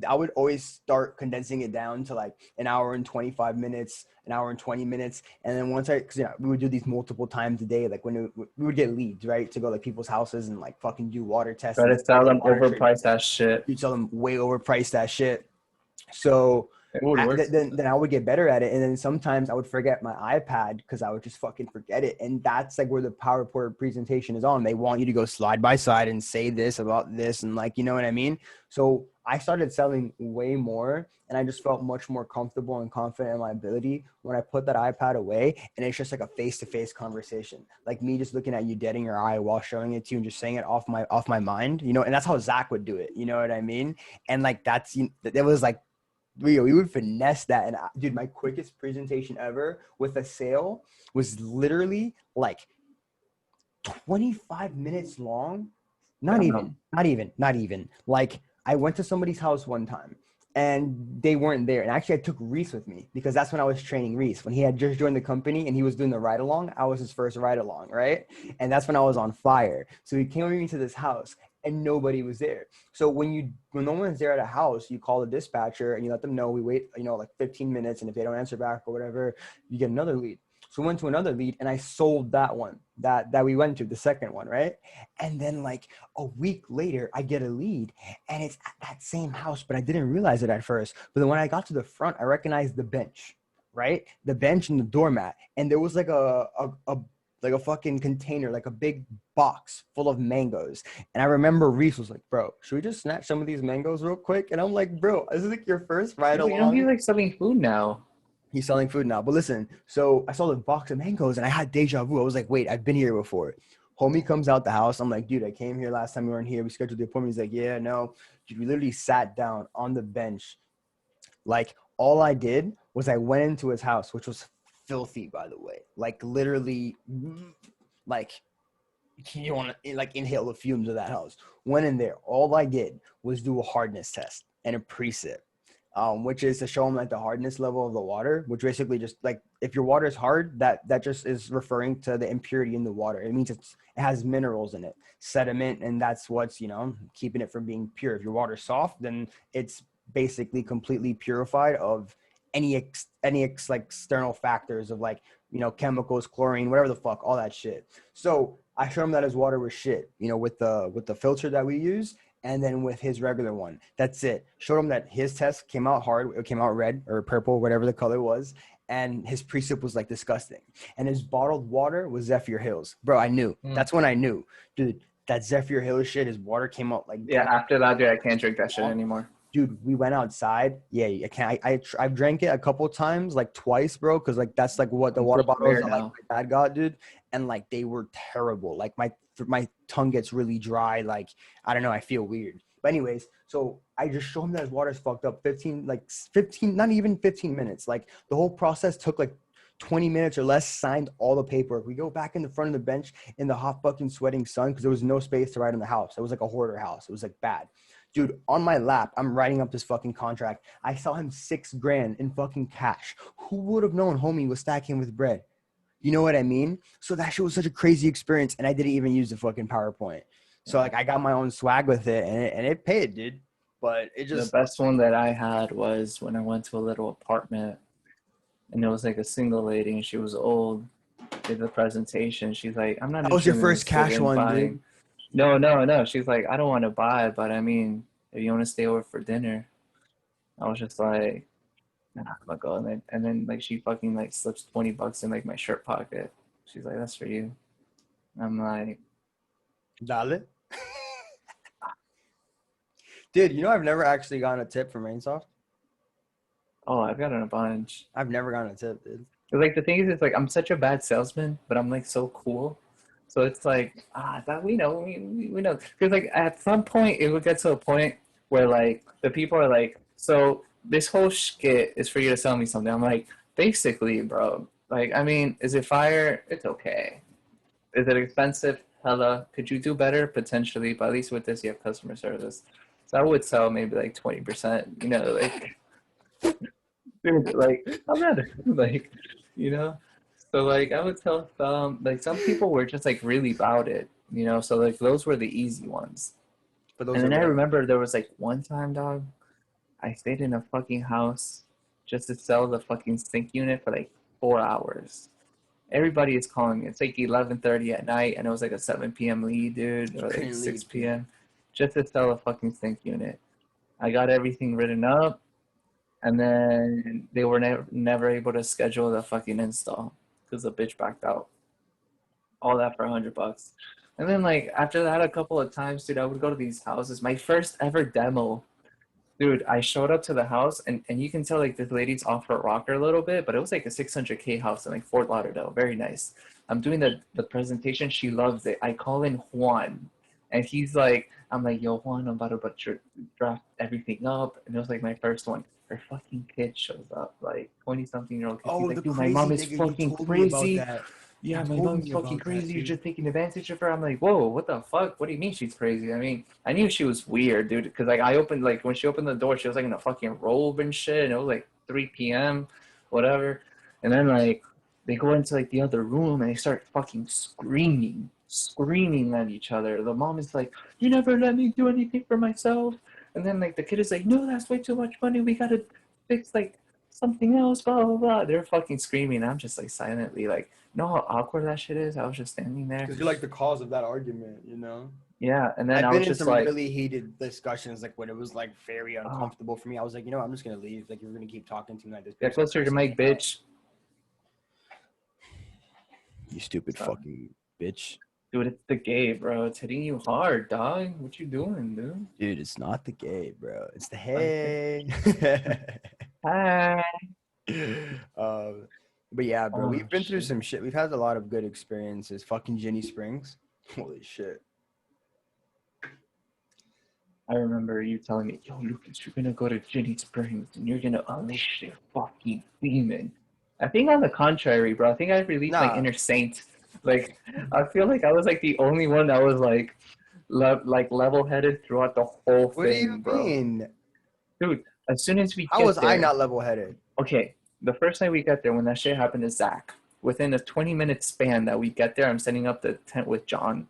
I would always start condensing it down to like an hour and 25 minutes, an hour and 20 minutes. And then once because we would do these multiple times a day, like when we would get leads, right? To go like people's houses and like fucking do water tests. Try to sell them Water treatment. overpriced that shit. You'd sell them way overpriced that shit. So It would work. then I would get better at it. And then sometimes I would forget my iPad because I would just fucking forget it. And that's like where the PowerPoint presentation is on. They want you to go slide by side and say this about this. And like, you know what I mean? So I started selling way more and I just felt much more comfortable and confident in my ability when I put that iPad away and it's just like a face-to-face conversation. Like me just looking at you dead in your eye while showing it to you and just saying it off my mind, you know, and that's how Zach would do it. You know what I mean? And like, it was like, we would finesse that. And dude, my quickest presentation ever with a sale was literally like 25 minutes long. Not even. Like I went to somebody's house one time and they weren't there. And actually I took Reese with me because that's when I was training Reese. When he had just joined the company and he was doing the ride along, I was his first ride along, right? And that's when I was on fire. So he came with me to this house and nobody was there. So when no one's there at a house, you call the dispatcher and you let them know we wait, like 15 minutes. And if they don't answer back or whatever, you get another lead. So we went to another lead and I sold that one that we went to, the second one, right? And then like a week later, I get a lead and it's at that same house, but I didn't realize it at first. But then when I got to the front, I recognized the bench, right? The bench and the doormat. And there was like a fucking container, like a big box full of mangoes. And I remember Reese was like, bro, should we just snatch some of these mangoes real quick? And I'm like, bro, this is like your first ride along. He's like selling food now. He's selling food now. But listen, so I saw the box of mangoes and I had deja vu. I was like, wait, I've been here before. Homie comes out the house. I'm like, dude, I came here last time we weren't here. We scheduled the appointment. He's like, yeah, no. Dude, we literally sat down on the bench. Like all I did was I went into his house, which was filthy, by the way. Like literally, like you want to like inhale the fumes of that house. Went in there. All I did was do a hardness test and a precip. Which is to show them like the hardness level of the water, which basically just like if your water is hard, that just is referring to the impurity in the water. It means it has minerals in it, sediment, and that's what's keeping it from being pure. If your water's soft, then it's basically completely purified of any like external factors of like chemicals, chlorine, whatever the fuck, all that shit. So I showed him that his water was shit, with the filter that we use. And then with his regular one, that's it. Showed him that his test came out hard. It came out red or purple, whatever the color was. And his precip was like disgusting. And his bottled water was Zephyr Hills. Bro, I knew. That's when I knew. Dude, that Zephyr Hills shit, his water came out like... Yeah, after that, dude, I can't drink that shit anymore. Dude, we went outside. Yeah, I can't. I've drank it a couple times, like twice, bro. Because like that's like what the water bottles that like my dad got, dude. And like they were terrible. Like my tongue gets really dry. Like I don't know. I feel weird. But anyways, so I just showed him that his water's fucked up. 15, not even 15 minutes. Like the whole process took like 20 minutes or less. Signed all the paperwork. We go back in the front of the bench in the hot fucking sweating sun because there was no space to write in the house. It was like a hoarder house. It was like bad. Dude, on my lap, I'm writing up this fucking contract. I saw him $6,000 in fucking cash. Who would have known homie was stacking with bread? You know what I mean? So that shit was such a crazy experience, and I didn't even use the fucking PowerPoint. So like I got my own swag with it, and it paid, dude. But it just... The best one that I had was when I went to a little apartment, and it was like a single lady, and she was old. Did the presentation. She's like, I'm not... That was your first cash one, dude. No. She's like, I don't want to buy, but I mean, if you want to stay over for dinner. I was just like, nah, I'm gonna go. And then like she fucking like slips $20 in like my shirt pocket. She's like, that's for you. I'm like, Dale. Dude, I've never actually gotten a tip from Rainsoft. oh, I've gotten a bunch. I've never gotten a tip, dude. Like the thing is, it's like I'm such a bad salesman, but I'm like so cool. So it's like that we know, we know. Because like at some point, it would get to a point where like the people are like, so this whole skit is for you to sell me something. I'm like, basically, bro. Like, I mean, is it fire? It's okay. Is it expensive? Hella. Could you do better? Potentially, but at least with this, you have customer service. So I would sell maybe like 20%. You know, like dude, like I'm not like, you know. So like I would tell some people were just like really about it, you know. So like those were the easy ones. But And those are then I rare. remember there was like one time, dog, I stayed in a fucking house just to sell the fucking sink unit for like 4 hours. Everybody is calling me. It's like 11:30 at night, and it was like a 7 p.m. lead, dude, You or like couldn't 6 leave, dude. p.m. just to sell a fucking sink unit. I got everything written up, and then they were never able to schedule the fucking install because the bitch backed out. All that for $100. And then like after that, a couple of times, dude, I would go to these houses. My first ever demo, dude. I showed up to the house, and you can tell like this lady's off her rocker a little bit, but it was like a 600K house in like Fort Lauderdale. Very nice. I'm doing the presentation. She loves it. I call in Juan, and he's like, I'm like, yo, Juan, I'm about to draft everything up, and it was like my first one. Her fucking kid shows up, like 20-something-year-old kid. She's Oh, like, the dude, my mom crazy is nigga, you fucking told me about crazy. that. You Yeah, my told mom's me fucking about that, crazy. You're dude. just taking advantage of her. I'm like, whoa, what the fuck? What do you mean she's crazy? I mean, I knew she was weird, dude. Because like I opened like when she opened the door, she was like in a fucking robe and shit, and it was like 3 p.m., whatever. And then like they go into like the other room and they start fucking screaming at each other. The mom is like, "You never let me do anything for myself." And then like the kid is like, "No, that's way too much money. We gotta fix like something else." Blah blah blah. They're fucking screaming. I'm just like silently like, you know how awkward that shit is? I was just standing there. Because you're like the cause of that argument, you know? Yeah, and then I've I been was in just some like, really heated discussions, like when it was like very oh, uncomfortable for me. I was like, you know, I'm just gonna leave. Like, you're gonna keep talking to me like this. get People start closer to cursing me Mike, out. bitch. You stupid So, fucking bitch. dude, it's the gay, bro. It's hitting you hard, dog. What you doing, dude? Dude, it's not the gay, bro. It's the Like, hey. hi. um, but yeah, bro, Oh we've been through shit. some shit. We've had a lot of good experiences. Fucking Ginny Springs. Holy shit. I remember you telling me, yo, Lucas, you're gonna go to Ginny Springs and you're gonna unleash your fucking demon. I think on the contrary, bro. I think I released my Nah. inner saint. Like, I feel like I was like the only one that was like, like level-headed throughout the whole What do you thing, bro. mean? Dude, as soon as we How was get I there, not level headed? okay, the first night we get there, when that shit happened to Zach, within a 20-minute span that we get there, I'm setting up the tent with John.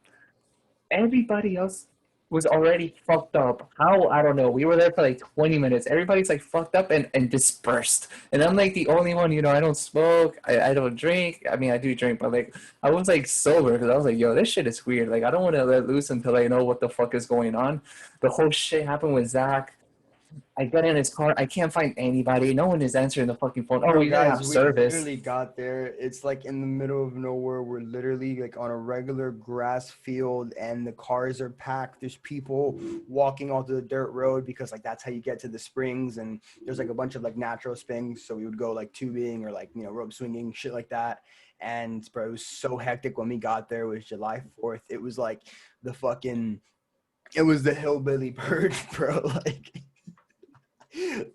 Everybody else was already fucked up. How? I don't know. We were there for like 20 minutes. Everybody's like fucked up and dispersed. And I'm like the only one, you know, I don't smoke. I don't drink. I mean, I do drink, but like I was like sober because I was like, yo, this shit is weird. Like I don't want to let loose until I know what the fuck is going on. The whole shit happened with Zach. I get in his car. I can't find anybody. No one is answering the fucking phone. Oh, Bro, we didn't guys, have we service. literally got there. It's like in the middle of nowhere. We're literally like on a regular grass field and the cars are packed. There's people walking onto the dirt road because like that's how you get to the springs. And there's like a bunch of like natural springs. So we would go like tubing or like, you know, rope swinging, shit like that. And bro, it was so hectic when we got there. It was July 4th. It was like the fucking, it was the hillbilly purge, bro.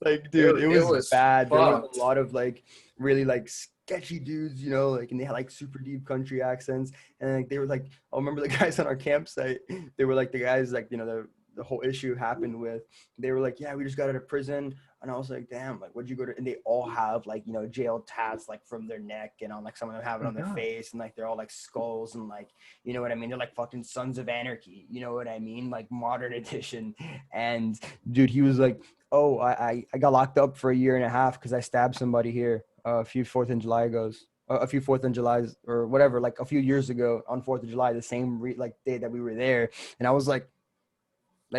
Like, dude, it It was was bad. There was a fucked. lot of like really like sketchy dudes, you know, like, and they had like super deep country accents, and like they were like, I remember the guys on our campsite. They were like the guys like, you know, the whole issue happened with. They were like, yeah, we just got out of prison, and I was like, damn, like, what'd you go to? And they all have like, you know, jail tats like from their neck, and on like some of them have Oh it my on their god. face, and like they're all like skulls and like, you know what I mean? They're like fucking Sons of Anarchy, you know what I mean? Like modern edition. And dude, he was like, oh, I got locked up for a year and a half because I stabbed somebody here a few Fourth of July goes. A few Fourth of July's or whatever, like a few years ago on Fourth of July, the same like day that we were there, and I was like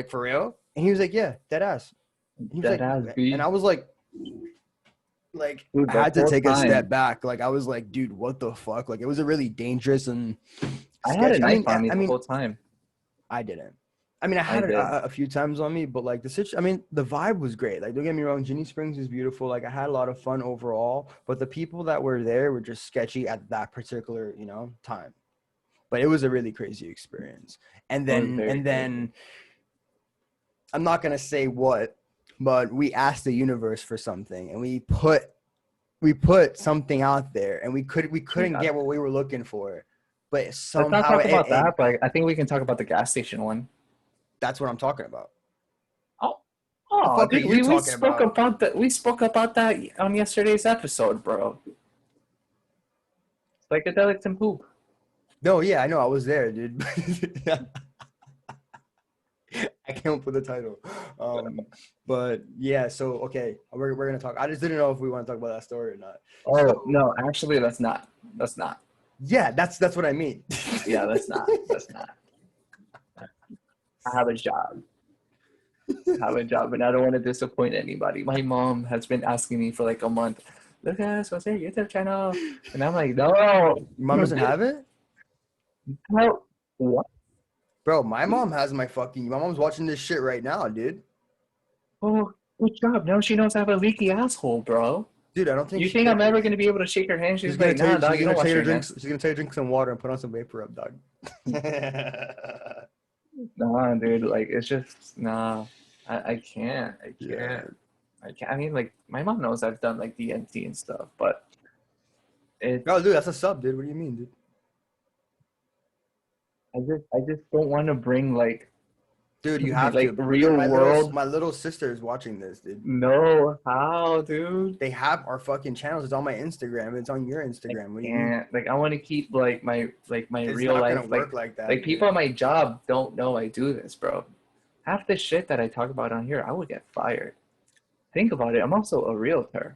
for real, and he was like, yeah, dead ass, and he was Dead like, ass and beat. I was like Dude, I the had to whole take a step time. back, like I was like, dude, what the fuck, like it was a really dangerous and I had a sketchy. knife on me the whole time. I didn't. I mean, I I had it did. a few times on me, but like I mean, the vibe was great. Like, don't get me wrong, Ginny Springs is beautiful. Like, I had a lot of fun overall, but the people that were there were just sketchy at that particular, time. But it was a really crazy experience. And It was then, very and crazy. then I'm not gonna say what, but we asked the universe for something, and we put something out there, and we couldn't Yeah. get what we were looking for, but Let's not somehow talk it, about it that, but I think we can talk about the gas station one. that's what I'm talking about. Oh, The oh, fuck are dude, you we talking spoke about? about that. We spoke about that on yesterday's episode, bro. Psychedelics and poop. No, yeah, I know. I was there, dude. I came up with the title. But yeah, so okay, we're gonna talk. I just didn't know if we want to talk about that story or not. So Oh no, actually, that's not. That's not. yeah, that's what I mean. Yeah, that's not. That's not. I have a job. I have a job, and I don't want to disappoint anybody. My mom has been asking me for like a month. Lucas, what's your YouTube channel? And I'm like, no. Your mom doesn't have it, How? What? bro. My mom's watching this shit right now, dude. Oh, good job. Now she knows I have a leaky asshole, bro. Dude, I don't think You she think I'm ever does. gonna be able to shake her hand? She's She's gonna like, tell nah, you. dog, She's you gonna don't tell wash you to your drink. hands. She's gonna tell you to drink some water and put on some vapor up, dog. Nah, dude, like it's just nah. I can't. I Yeah. can't. I can't. I mean, like my mom knows I've done like DNT and stuff, but it's Oh, dude, that's a sub, dude. What do you mean, dude? I just don't want to bring like Dude, you have like to. real world. My little sister is watching this, dude. No, how, dude? They have our fucking channels. It's on my Instagram. It's on your I Instagram. What do you mean? can't. Like I want to keep like my It's real not gonna life. work like Like that, people dude. at my job don't know I do this, bro. Half the shit that I talk about on here, I would get fired. Think about it. I'm also a realtor.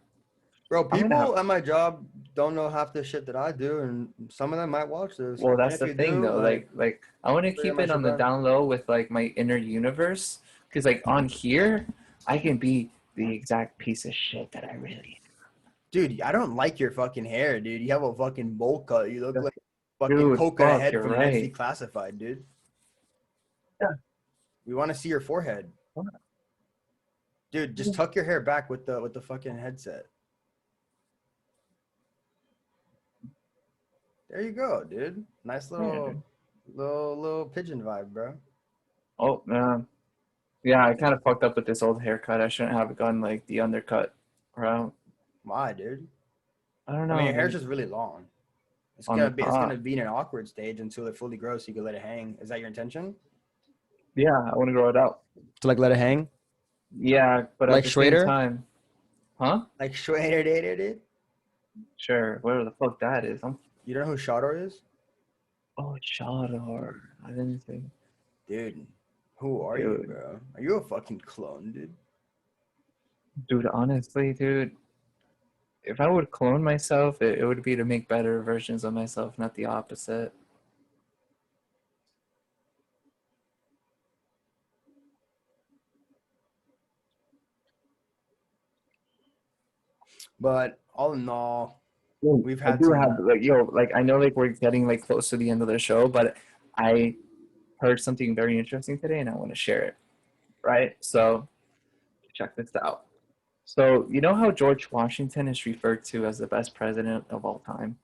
Bro, I'm gonna have. people at my job don't know half the shit that I do, and some of them might watch this. Well, And that's if the you thing do, though. Like I want to straight up keep my it shit on the back. down low with like my inner universe, because like on here, I can be the exact piece of shit that I really Dude, I don't like your fucking hair, dude. You have a fucking bowl cut. You look am. like fucking Dude, coconut fuck, head you're from Mentally right. Classified, dude. Yeah. We want to see your forehead. Dude, just tuck your hair back with the fucking headset. There you go, dude. Nice Yeah, dude. little pigeon vibe, bro. Oh man. Yeah, I kind of fucked up with this old haircut. I shouldn't have gone like the undercut route. Why, dude? I don't I mean, know, your hair's like just really long. on the It's gonna top. be in an awkward stage until it fully grows so you can let it hang. Is that your intention? Yeah, I want to grow it out. To like let it hang? Yeah, but at Like the same Schrader? time, huh? Like Schrader did? Sure, whatever the fuck that is. I'm You don't know who Shador is? oh, Chador. I didn't think, Dude, who are you, dude. bro? Are you a fucking clone, dude? Dude, honestly, dude, if I would clone myself, it would be to make better versions of myself, not the opposite. But all in all, Dude, we've I had do some. have like like I know like we're getting like close to the end of the show, but I heard something very interesting today and I want to share it. Right? So check this out. So you know how George Washington is referred to as the best president of all time?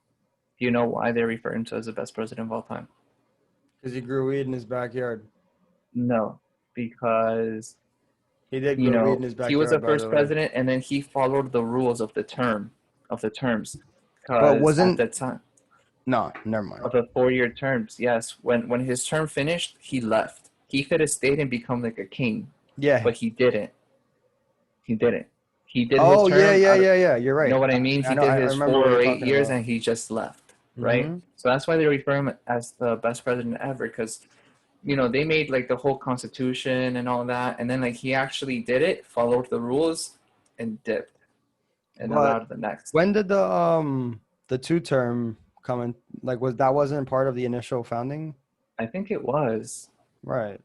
Do you know why they refer him to as the best president of all time? Because he grew weed in his backyard. No, because He did grow weed in his he was the backyard, by the first way. president and then he followed the rules of the terms. But Because at wasn't the time no, never mind. of the 4-year terms, yes, when his term finished, he left. He could have stayed and become like a king, Yeah. but he didn't. He didn't. He did his Oh yeah, term yeah, out of, yeah, yeah. You're you know right. what I mean? I He know. did I his remember four what or you're eight talking years about. and he just left, right? Mm-hmm. So that's why they refer him as the best president ever because, they made like the whole constitution and all that. And then like he actually did it, followed the rules, and dipped and But allowed the next. when did the two term come in? Like, wasn't part of the initial founding? I think it was. Right.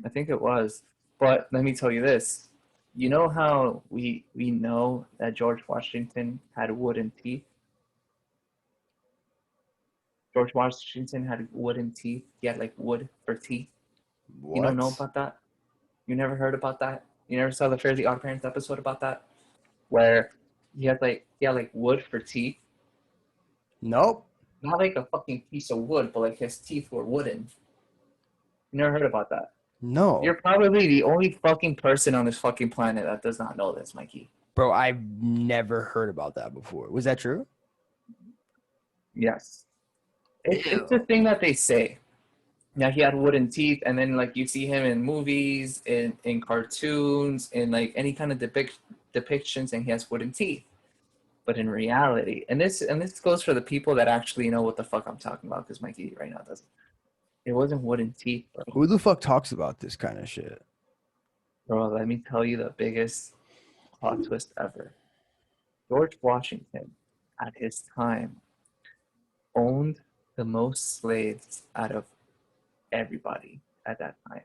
I think it was. But let me tell you this. You know how we know that George Washington had wooden teeth? George Washington had wooden teeth. He had like wood for teeth. You don't know What? about that? You never heard about that? You never saw the Fairly Odd Parents episode about that? Where he had like wood for teeth. Nope. Not like a fucking piece of wood, but like his teeth were wooden. You never heard about that? You're No. probably the only fucking person on this fucking planet that does not know this, Mikey. Bro, I've never heard about that before. Was that true? Yes. It's the Ew. thing that they say. Now he had wooden teeth, and then like you see him in movies, in cartoons, in like any kind of depictions, and he has wooden teeth. But in reality, and this goes for the people that actually know what the fuck I'm talking about, because Mikey right now doesn't. It wasn't wooden teeth, bro. Who the fuck talks about this kind of shit? Bro, let me tell you the biggest plot twist ever. George Washington, at his time, owned the most slaves out of everybody at that time.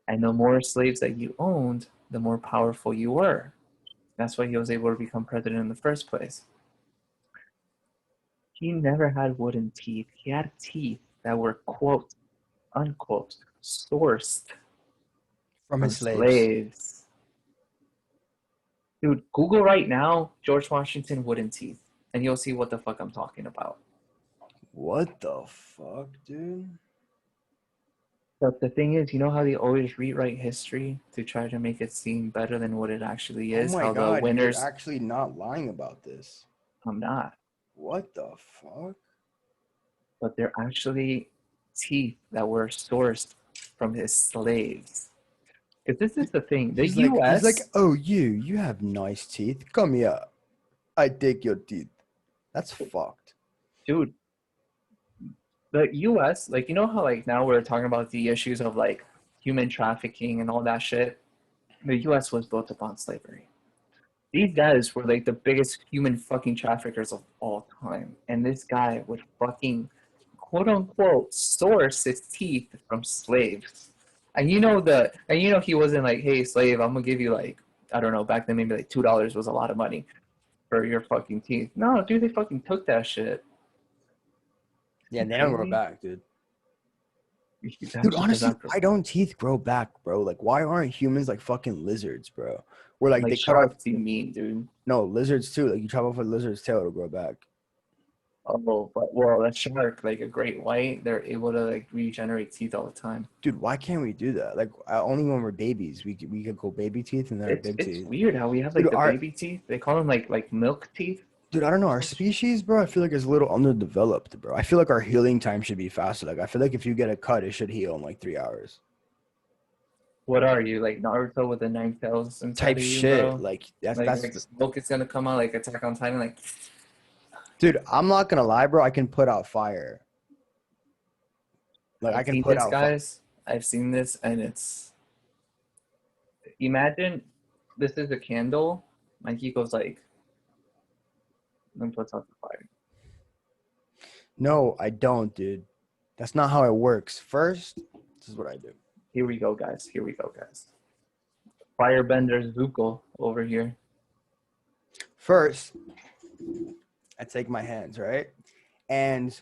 And the more slaves that you owned, the more powerful you were. That's why he was able to become president in the first place. He never had wooden teeth. He had teeth that were, quote, unquote, sourced From from his slaves. slaves. Dude, Google right now George Washington wooden teeth, and you'll see what the fuck I'm talking about. What the fuck, dude? But the thing is, you know how they always rewrite history to try to make it seem better than what it actually is? Oh my How god, the winners. you're actually not lying about this. I'm not. What the fuck? But they're actually teeth that were sourced from his slaves. Because this is the thing. The He's U.S. like, oh, you have nice teeth. Come here. I take your teeth. That's fucked. Dude, the U.S., like, you know how, like, now we're talking about the issues of, like, human trafficking and all that shit? The U.S. was built upon slavery. These guys were, like, the biggest human fucking traffickers of all time. And this guy would fucking, quote-unquote, source his teeth from slaves. And you know he wasn't like, hey, slave, I'm going to give you, like, I don't know, back then maybe, like, $2 was a lot of money for your fucking teeth. No, dude, they fucking took that shit. Yeah, they don't grow back, dude. That's Dude, just honestly, not- why don't teeth grow back, bro? Like, why aren't humans like fucking lizards, bro? Where like, like they cut off. sharks, you mean, dude? No, lizards too. Like you chop off a lizard's tail, it'll grow back. Oh, but well, that shark, like a great white, they're able to like regenerate teeth all the time. Dude, why can't we do that? Like, only when we're babies, we could go baby teeth and then our It's big teeth. weird how we have like Dude, the our- baby teeth. They call them like milk teeth. Dude, I don't know. Our species, bro, I feel like is a little underdeveloped, bro. I feel like our healing time should be faster. Like, I feel like if you get a cut, it should heal in like 3 hours. What are you, like Naruto with the 9 tails and Type shit. bro? Like that's Like smoke is gonna come out like Attack on Titan, like dude. I'm not gonna lie, bro. I can put out fire. Like I I've can seen put this, out. guys. I've seen this, and it's. Imagine, this is a candle. Mikey goes like, and puts out the fire. No, I don't, dude. That's not how it works. First, this is what I do. Here we go, guys. Here we go, guys. Firebender Zuko over here. First, I take my hands, right? And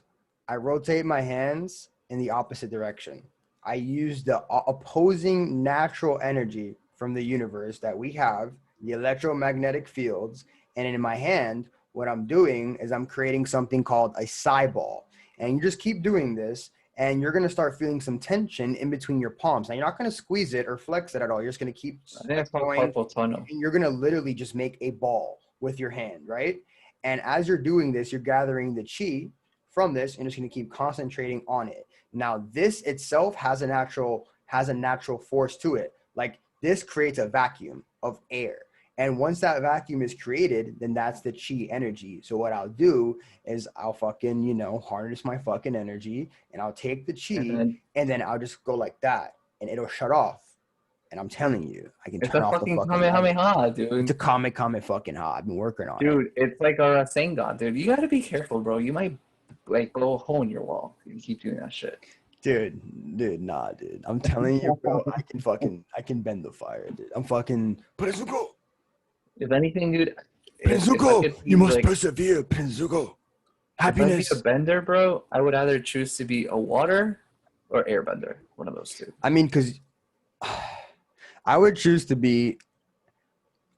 I rotate my hands in the opposite direction. I use the opposing natural energy from the universe that we have, the electromagnetic fields. And in my hand, what I'm doing is I'm creating something called a psi ball. And you just keep doing this, and you're going to start feeling some tension in between your palms. Now, you're not going to squeeze it or flex it at all. You're just going to keep I think it's called going, carpal tunnel. and you're going to literally just make a ball with your hand, right? And as you're doing this, you're gathering the chi from this and just going to keep concentrating on it. Now, this itself has a natural force to it. Like this creates a vacuum of air. And once that vacuum is created, then that's the chi energy. So what I'll do is I'll fucking, harness my fucking energy and I'll take the chi and then I'll just go like that and it'll shut off. And I'm telling you, I can It's turn a off the fucking fucking Kamehameha, dude. It's a Kame fucking hot. I've been working on it. Dude, it's like a Rasengan, dude. You gotta be careful, bro. You might like blow a hole in your wall if you keep doing that shit. Dude, nah, dude. I'm telling you, bro, I can bend the fire, dude. I'm fucking Prinzuko! If anything, dude, if I Prinzuko! could be, You must like, persevere, Prinzuko! If I'd Happiness! be a bender, bro, I would either choose to be a water or airbender, one of those two. I mean, because I would choose to be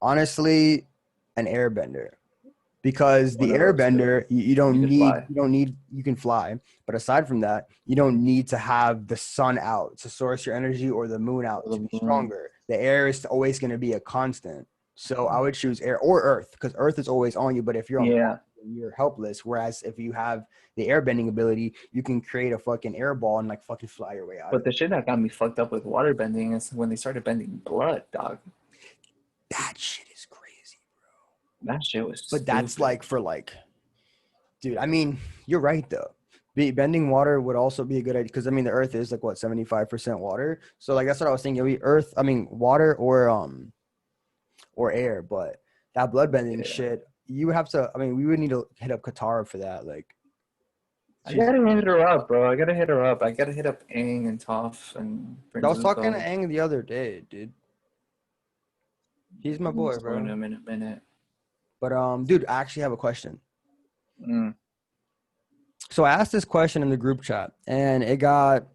honestly an airbender. Because One the of those two. airbender, You could fly. you can fly. But aside from that, you don't need to have the sun out to source your energy or the moon out Or to the be moon. stronger. The air is always going to be a constant. So I would choose air or earth because earth is always on you. But if you're on Yeah, fire, you're helpless. Whereas if you have the airbending ability, you can create a fucking air ball and like fucking fly your way out of but it. the shit that got me fucked up with water bending is when they started bending blood, dog. That shit is crazy. That shit was But that's stupid. like for like dude, I mean, you're right though. Bending water would also be a good idea because I mean the Earth is like what 75% water. So like that's what I was thinking. It'd be Earth, I mean water or air. But that blood bending Yeah. shit, you would have to. I mean, we would need to hit up Katara for that. Like, I she's. gotta hit her up, bro. I gotta hit her up. I gotta hit up Aang and Toph and I Prince was talking to Zuko. Aang the other day, dude. He's my boy, Let's join bro. him in a minute. But dude, I actually have a question. Mm, So I asked this question in the group chat, and it got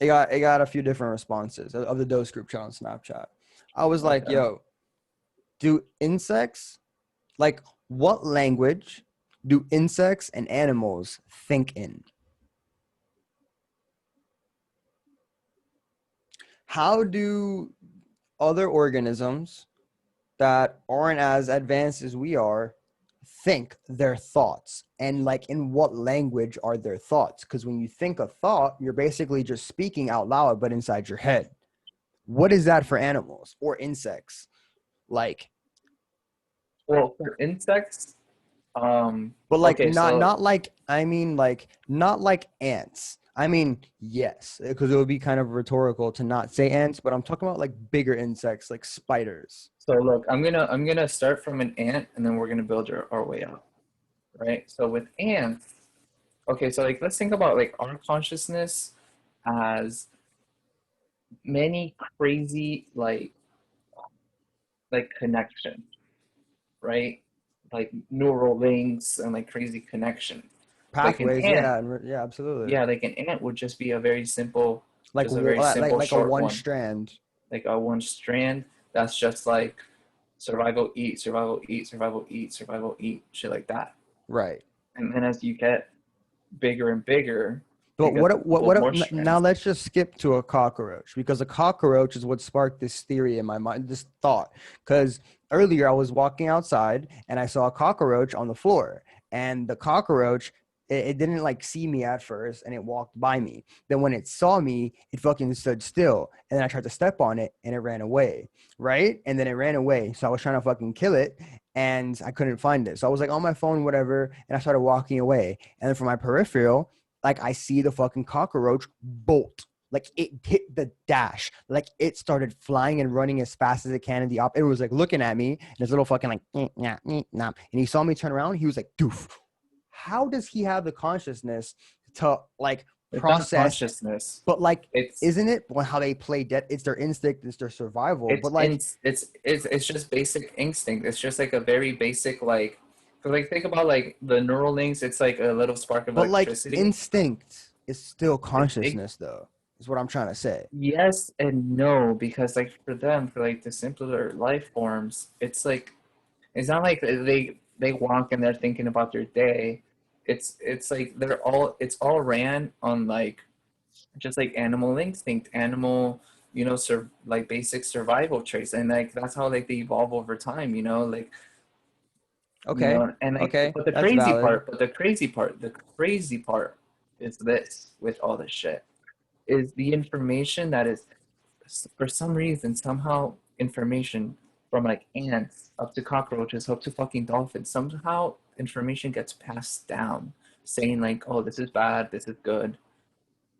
a few different responses of the Dose group chat on Snapchat. I was like, okay. yo, do insects like what language do insects and animals think in? How do other organisms that aren't as advanced as we are think their thoughts? And like in what language are their thoughts? Because when you think a thought, you're basically just speaking out loud, but inside your head. What is that for animals or insects? Like, Well, for insects, but like okay, so not like I mean like not like ants. I mean yes, because it would be kind of rhetorical to not say ants, but I'm talking about like bigger insects like spiders. look, I'm gonna start from an ant and then we're gonna build our way up, right? So with ants, okay, so like let's think about like our consciousness as many crazy like connections, right? Like neural links and like crazy connections. Like an Pathways, ant, yeah, yeah, absolutely. yeah, like an ant would just be a very simple, Like just a very like simple like a short one one, strand. like a one strand. That's just like survival, eat, survival, eat, survival, eat, survival, eat, shit like that. Right. And then as you get bigger and bigger, But it gets a couple of more now strands. let's just skip to a cockroach because a cockroach is what sparked this theory in my mind, this thought. Because earlier I was walking outside and I saw a cockroach on the floor, and the cockroach it didn't like see me at first and it walked by me. Then when it saw me, it fucking stood still, and then I tried to step on it and it ran away, right? And then it ran away, so I was trying to fucking kill it and I couldn't find it. So I was like on my phone, whatever, and I started walking away. And then from my peripheral, like I see the fucking cockroach bolt. Like it hit the dash. Like it started flying and running as fast as it can in the op. It was like looking at me and his little fucking like, and he saw me turn around. He was like, doof. How does he have the consciousness to like It's not process? consciousness. But like, It's isn't it how they play dead? It's their instinct, it's their survival. it's But like, in, it's just basic instinct. It's just like a very basic like, 'cause, like think about like the neural links. It's like a little spark of like electricity. instinct is still It consciousness, though. Is what I'm trying to say. yes and no, because like for them, for like the simpler life forms, it's like it's not like they walk and they're thinking about their day. It's like it's all ran on like just like animal instinct, animal, like basic survival traits, and like that's how like they evolve over time, like Okay. and like Okay. but the That's crazy valid. part, is this with all this shit is the information that is for some reason somehow information from like ants up to cockroaches up to fucking dolphins, somehow information gets passed down saying like, oh, this is bad, this is good.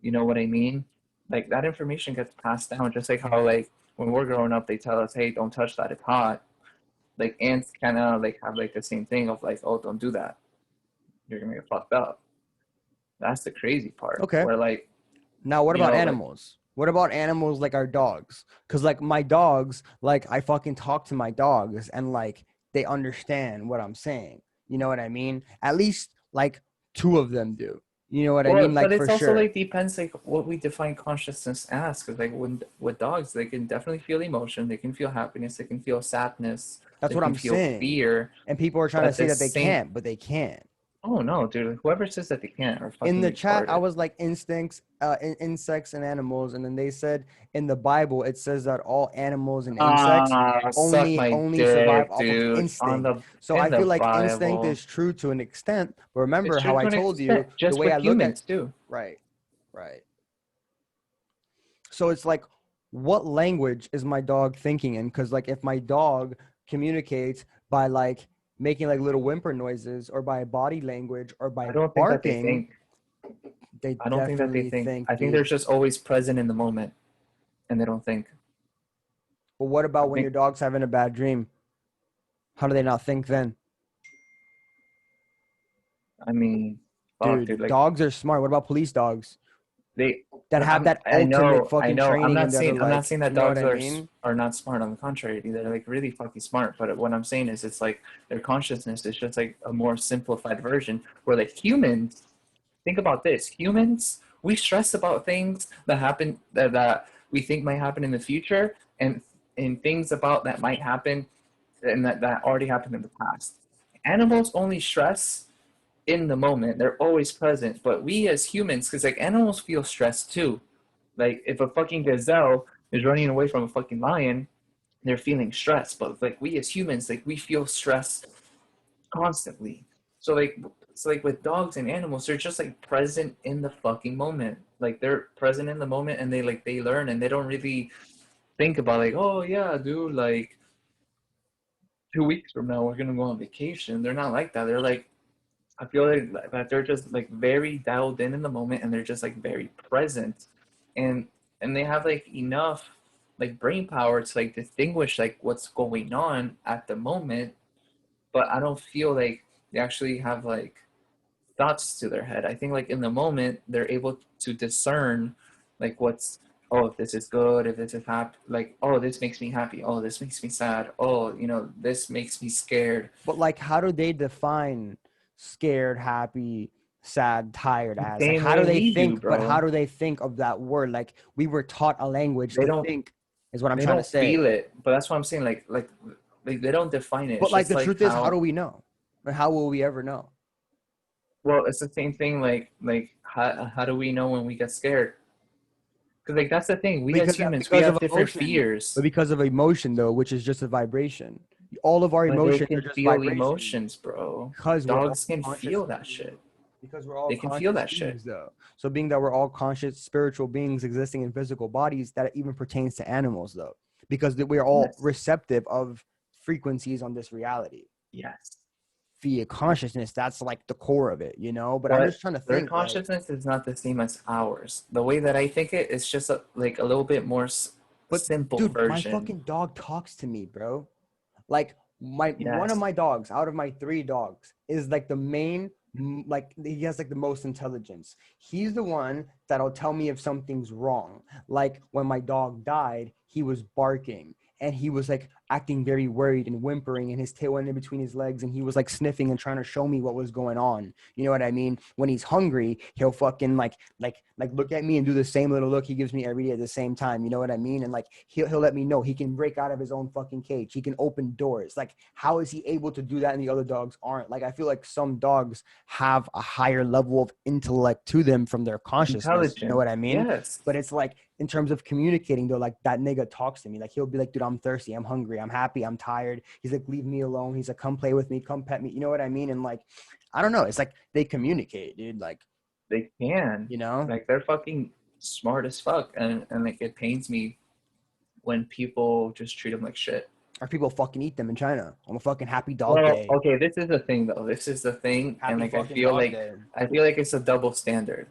You know what I mean? Like that information gets passed down, just like how like when we're growing up, they tell us, "Hey, don't touch that; it's hot." Like ants kind of like have like the same thing of like, "Oh, don't do that; you're gonna get fucked up." That's the crazy part. Okay. Where like Now, what about like animals? What about animals like our dogs? Because, like, my dogs, like, I fucking talk to my dogs and, like, they understand what I'm saying. You know what I mean? At least, like, two of them do. You know what I Well, mean? but Like for it's also sure. like depends like what we define consciousness as. Because like when with dogs, they can definitely feel emotion. They can feel happiness. They can feel sadness. That's They what can I'm feel saying. fear. And people are trying But to at say the that they same, can't, but they can't. oh no, dude! Whoever says that they can't are In fucking the chat, I retarded. was like instincts, insects and animals, and then they said in the Bible it says that all animals and insects Ah, suck only my only survive dick, off of dude. On instinct. the So in I the feel like instinct Bible, is true to an extent, but it's remember true how to I an told you extent, the just way with I look at humans too. right, right. So it's like, what language is my dog thinking in? Because like if my dog communicates by like making like little whimper noises or by body language or by I don't think that they barking, think. they I don't think that they definitely think. think, I think they're dude. just always present in the moment, and they don't think. But what I about when your think. dog's having a bad dream? How do they not think then? I mean, fuck, dude. Dude, Like dogs are smart. What about police dogs they. that have that I ultimate know. I fucking know. training and that are I'm not like, saying that you know what dogs I mean? are not smart. On the contrary, they're like really fucking smart. But what I'm saying is, it's like their consciousness is just like a more simplified version. Where like humans, think about this: humans, we stress about things that happen that we think might happen in the future, and things about that might happen and that already happened in the past. Animals only stress in the moment. They're always present. But we as humans, because like animals feel stress too. Like if a fucking gazelle is running away from a fucking lion, they're feeling stress. But like we as humans, like we feel stress constantly. So like with dogs and animals, they're just like present in the fucking moment. Like they're present in the moment and they learn and they don't really think about like, oh yeah, dude, like 2 weeks from now we're gonna go on vacation. They're not like that. They're like I feel like that they're just like very dialed in the moment and they're just like very present, and and they have like enough like brain power to like distinguish like what's going on at the moment. But I don't feel like they actually have like thoughts to their head. I think like in the moment they're able to discern like what's, oh, if this is good, if this is happy, like, oh, this makes me happy, oh, this makes me sad, oh, this makes me scared. But like, how do they define scared, happy, sad, tired The as? Like, same how do way they we do, think? But how bro. do they think of that word? Like, we were taught a language They to don't think, is what I'm they trying to don't say. feel it, but that's what I'm saying. Like they don't define it. But It's like, just the like truth is, how do how, we know? Or how will we ever know? well, it's the same thing. Like how do we know when we get scared? Because like that's the thing. We as humans, we Because have of different emotion, but fears, because of emotion though, which is just a vibration. All of our but they emotions are can just feel vibrations emotions, bro. because we're all Dogs can conscious feel that beings. shit. Because we're all They can feel conscious that shit. beings though. So being that we're all conscious spiritual beings existing in physical bodies, that even pertains to animals though. Because we're all Yes. receptive of frequencies on this reality Yes. via consciousness. That's like the core of it, you know? But I'm But just trying to their think like, consciousness is not the same as ours. The way that I think it is just like a little bit more but simple dude, my version. fucking dog talks to me, bro. Like my one of Yes. my dogs out of my three dogs is like the main, like he has like the most intelligence. He's the one that'll tell me if something's wrong. Like when my dog died, he was barking and he was like acting very worried and whimpering and his tail went in between his legs and he was like sniffing and trying to show me what was going on. You know what I mean? When he's hungry, he'll fucking like look at me and do the same little look he gives me every day at the same time. You know what I mean? And like he'll let me know he can break out of his own fucking cage. He can open doors. Like how is he able to do that and the other dogs aren't? Like I feel like some dogs have a higher level of intellect to them from their consciousness. You know Intelligent. what I mean? Yes. But it's like in terms of communicating though, like that nigga talks to me. Like he'll be like, dude, I'm thirsty, I'm hungry, I'm happy, I'm tired. He's like, leave me alone. He's like, come play with me, come pet me. You know what I mean? And like, I don't know. It's like they communicate, dude. Like, They can. you know, Like they're fucking smart as fuck, and like it pains me when people just treat them like shit. or people fucking eat them in China on a fucking happy dog Well, day. okay, this is the thing though. This is the thing, and Happy like fucking dog day. I feel like it's a double standard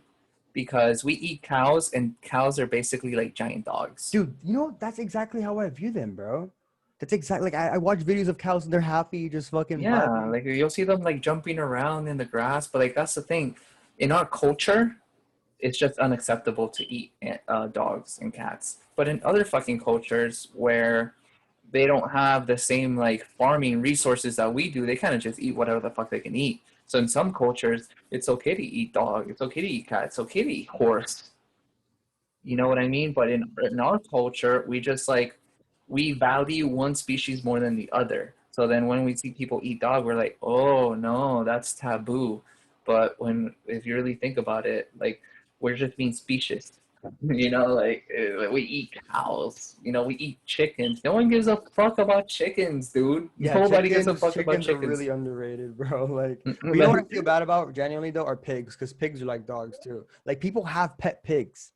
because we eat cows, and cows are basically like giant dogs. Dude, you know, that's exactly how I view them, bro. That's exactly like I watch videos of cows and they're happy, just fucking Yeah, vibing. like you'll see them like jumping around in the grass, but like that's the thing. In our culture, it's just unacceptable to eat dogs and cats. But in other fucking cultures where they don't have the same like farming resources that we do, they kind of just eat whatever the fuck they can eat. So in some cultures, it's okay to eat dog, it's okay to eat cat, it's okay to eat horse. You know what I mean? But in our culture, we just like we value one species more than the other. So then when we see people eat dog, we're like, oh no, that's taboo. But when if you really think about it, like we're just being specious. You know, like we eat cows. You know, we eat chickens. No one gives a fuck about chickens, dude. Yeah, Nobody gives a fuck about chickens are chickens. really underrated, bro. Like, but you know what I Like, feel bad about genuinely though are pigs, because pigs are like dogs too. Like people have pet pigs.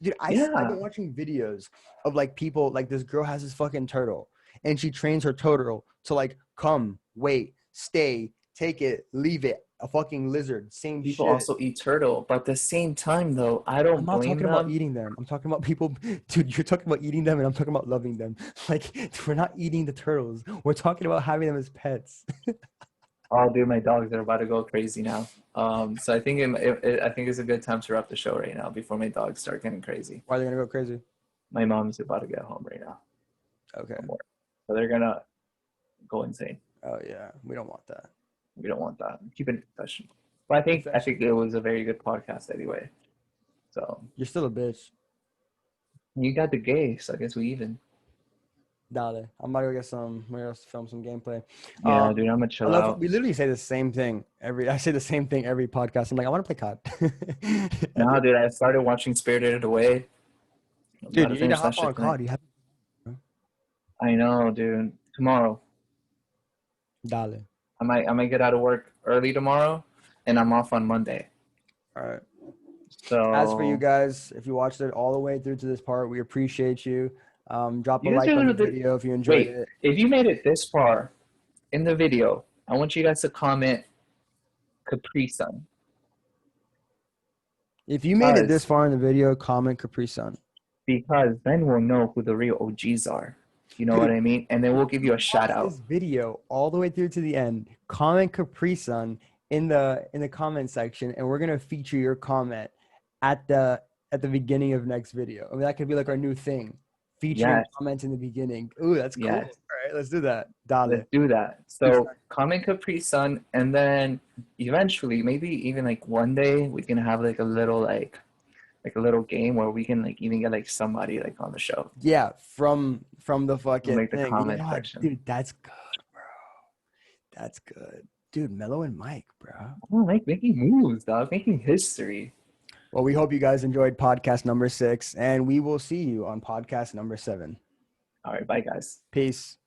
Dude, I've yeah, been watching videos of like people, like this girl has this fucking turtle and she trains her turtle to like come, wait, stay, take it, leave it. A fucking lizard, same people shit. also eat turtle, but at the same time, though, I I'm don't not blame talking about them. eating them. I'm talking about people, dude. You're talking about eating them, and I'm talking about loving them. Like we're not eating the turtles. We're talking about having them as pets. Oh, dude, my dogs are about to go crazy now. So I think I think it's a good time to wrap the show right now before my dogs start getting crazy. Why are they gonna go crazy? My mom's about to get home right now Okay. from work, so they're gonna go insane. Oh yeah, we don't want that. We don't want that. Keep it professional. But I think it was a very good podcast anyway. So You're still a bitch. you got the gay, so I guess we even. Dale. I'm about to go get some. We're gonna film some gameplay. Yeah, dude, I'm gonna I chill love. out. We literally say the same thing every. I say the same thing every podcast. I'm like, I want to play COD. No, dude, I started watching Spirited Away. I'm about Dude, to you need to finish that hop shit on tonight. COD. You have I know, dude. Tomorrow, Dale. I might get out of work early tomorrow, and I'm off on Monday. All right. So As for you guys, if you watched it all the way through to this part, we appreciate you. Drop a you guys like are on the gonna video if you enjoyed wait. it. If you made it this far in the video, I want you guys to comment Capri Sun. If you made it this Because far in the video, comment Capri Sun. because then we'll know who the real OGs are. You know what Dude, I mean? And then we'll give you a shout watch out. this video all the way through to the end. Comment Capri Sun in the comment section, and we're gonna feature your comment at the beginning of next video. I mean, that could be like our new thing, featuring Yes, comments in the beginning. Ooh, that's cool. yes. All right, let's do that. Dale. Let's do that. So comment Capri Sun, and then eventually, maybe even like one day, we can have like a little like a little game where we can like even get like somebody like on the show. Yeah, from the fucking Like the thing. comment Yeah, section. dude, that's good, bro. That's good. Dude, Mello and Mike, bro. Oh, like making moves, dog, making history. Well, we hope you guys enjoyed podcast number 6, and we will see you on podcast number 7. All right, bye guys. Peace.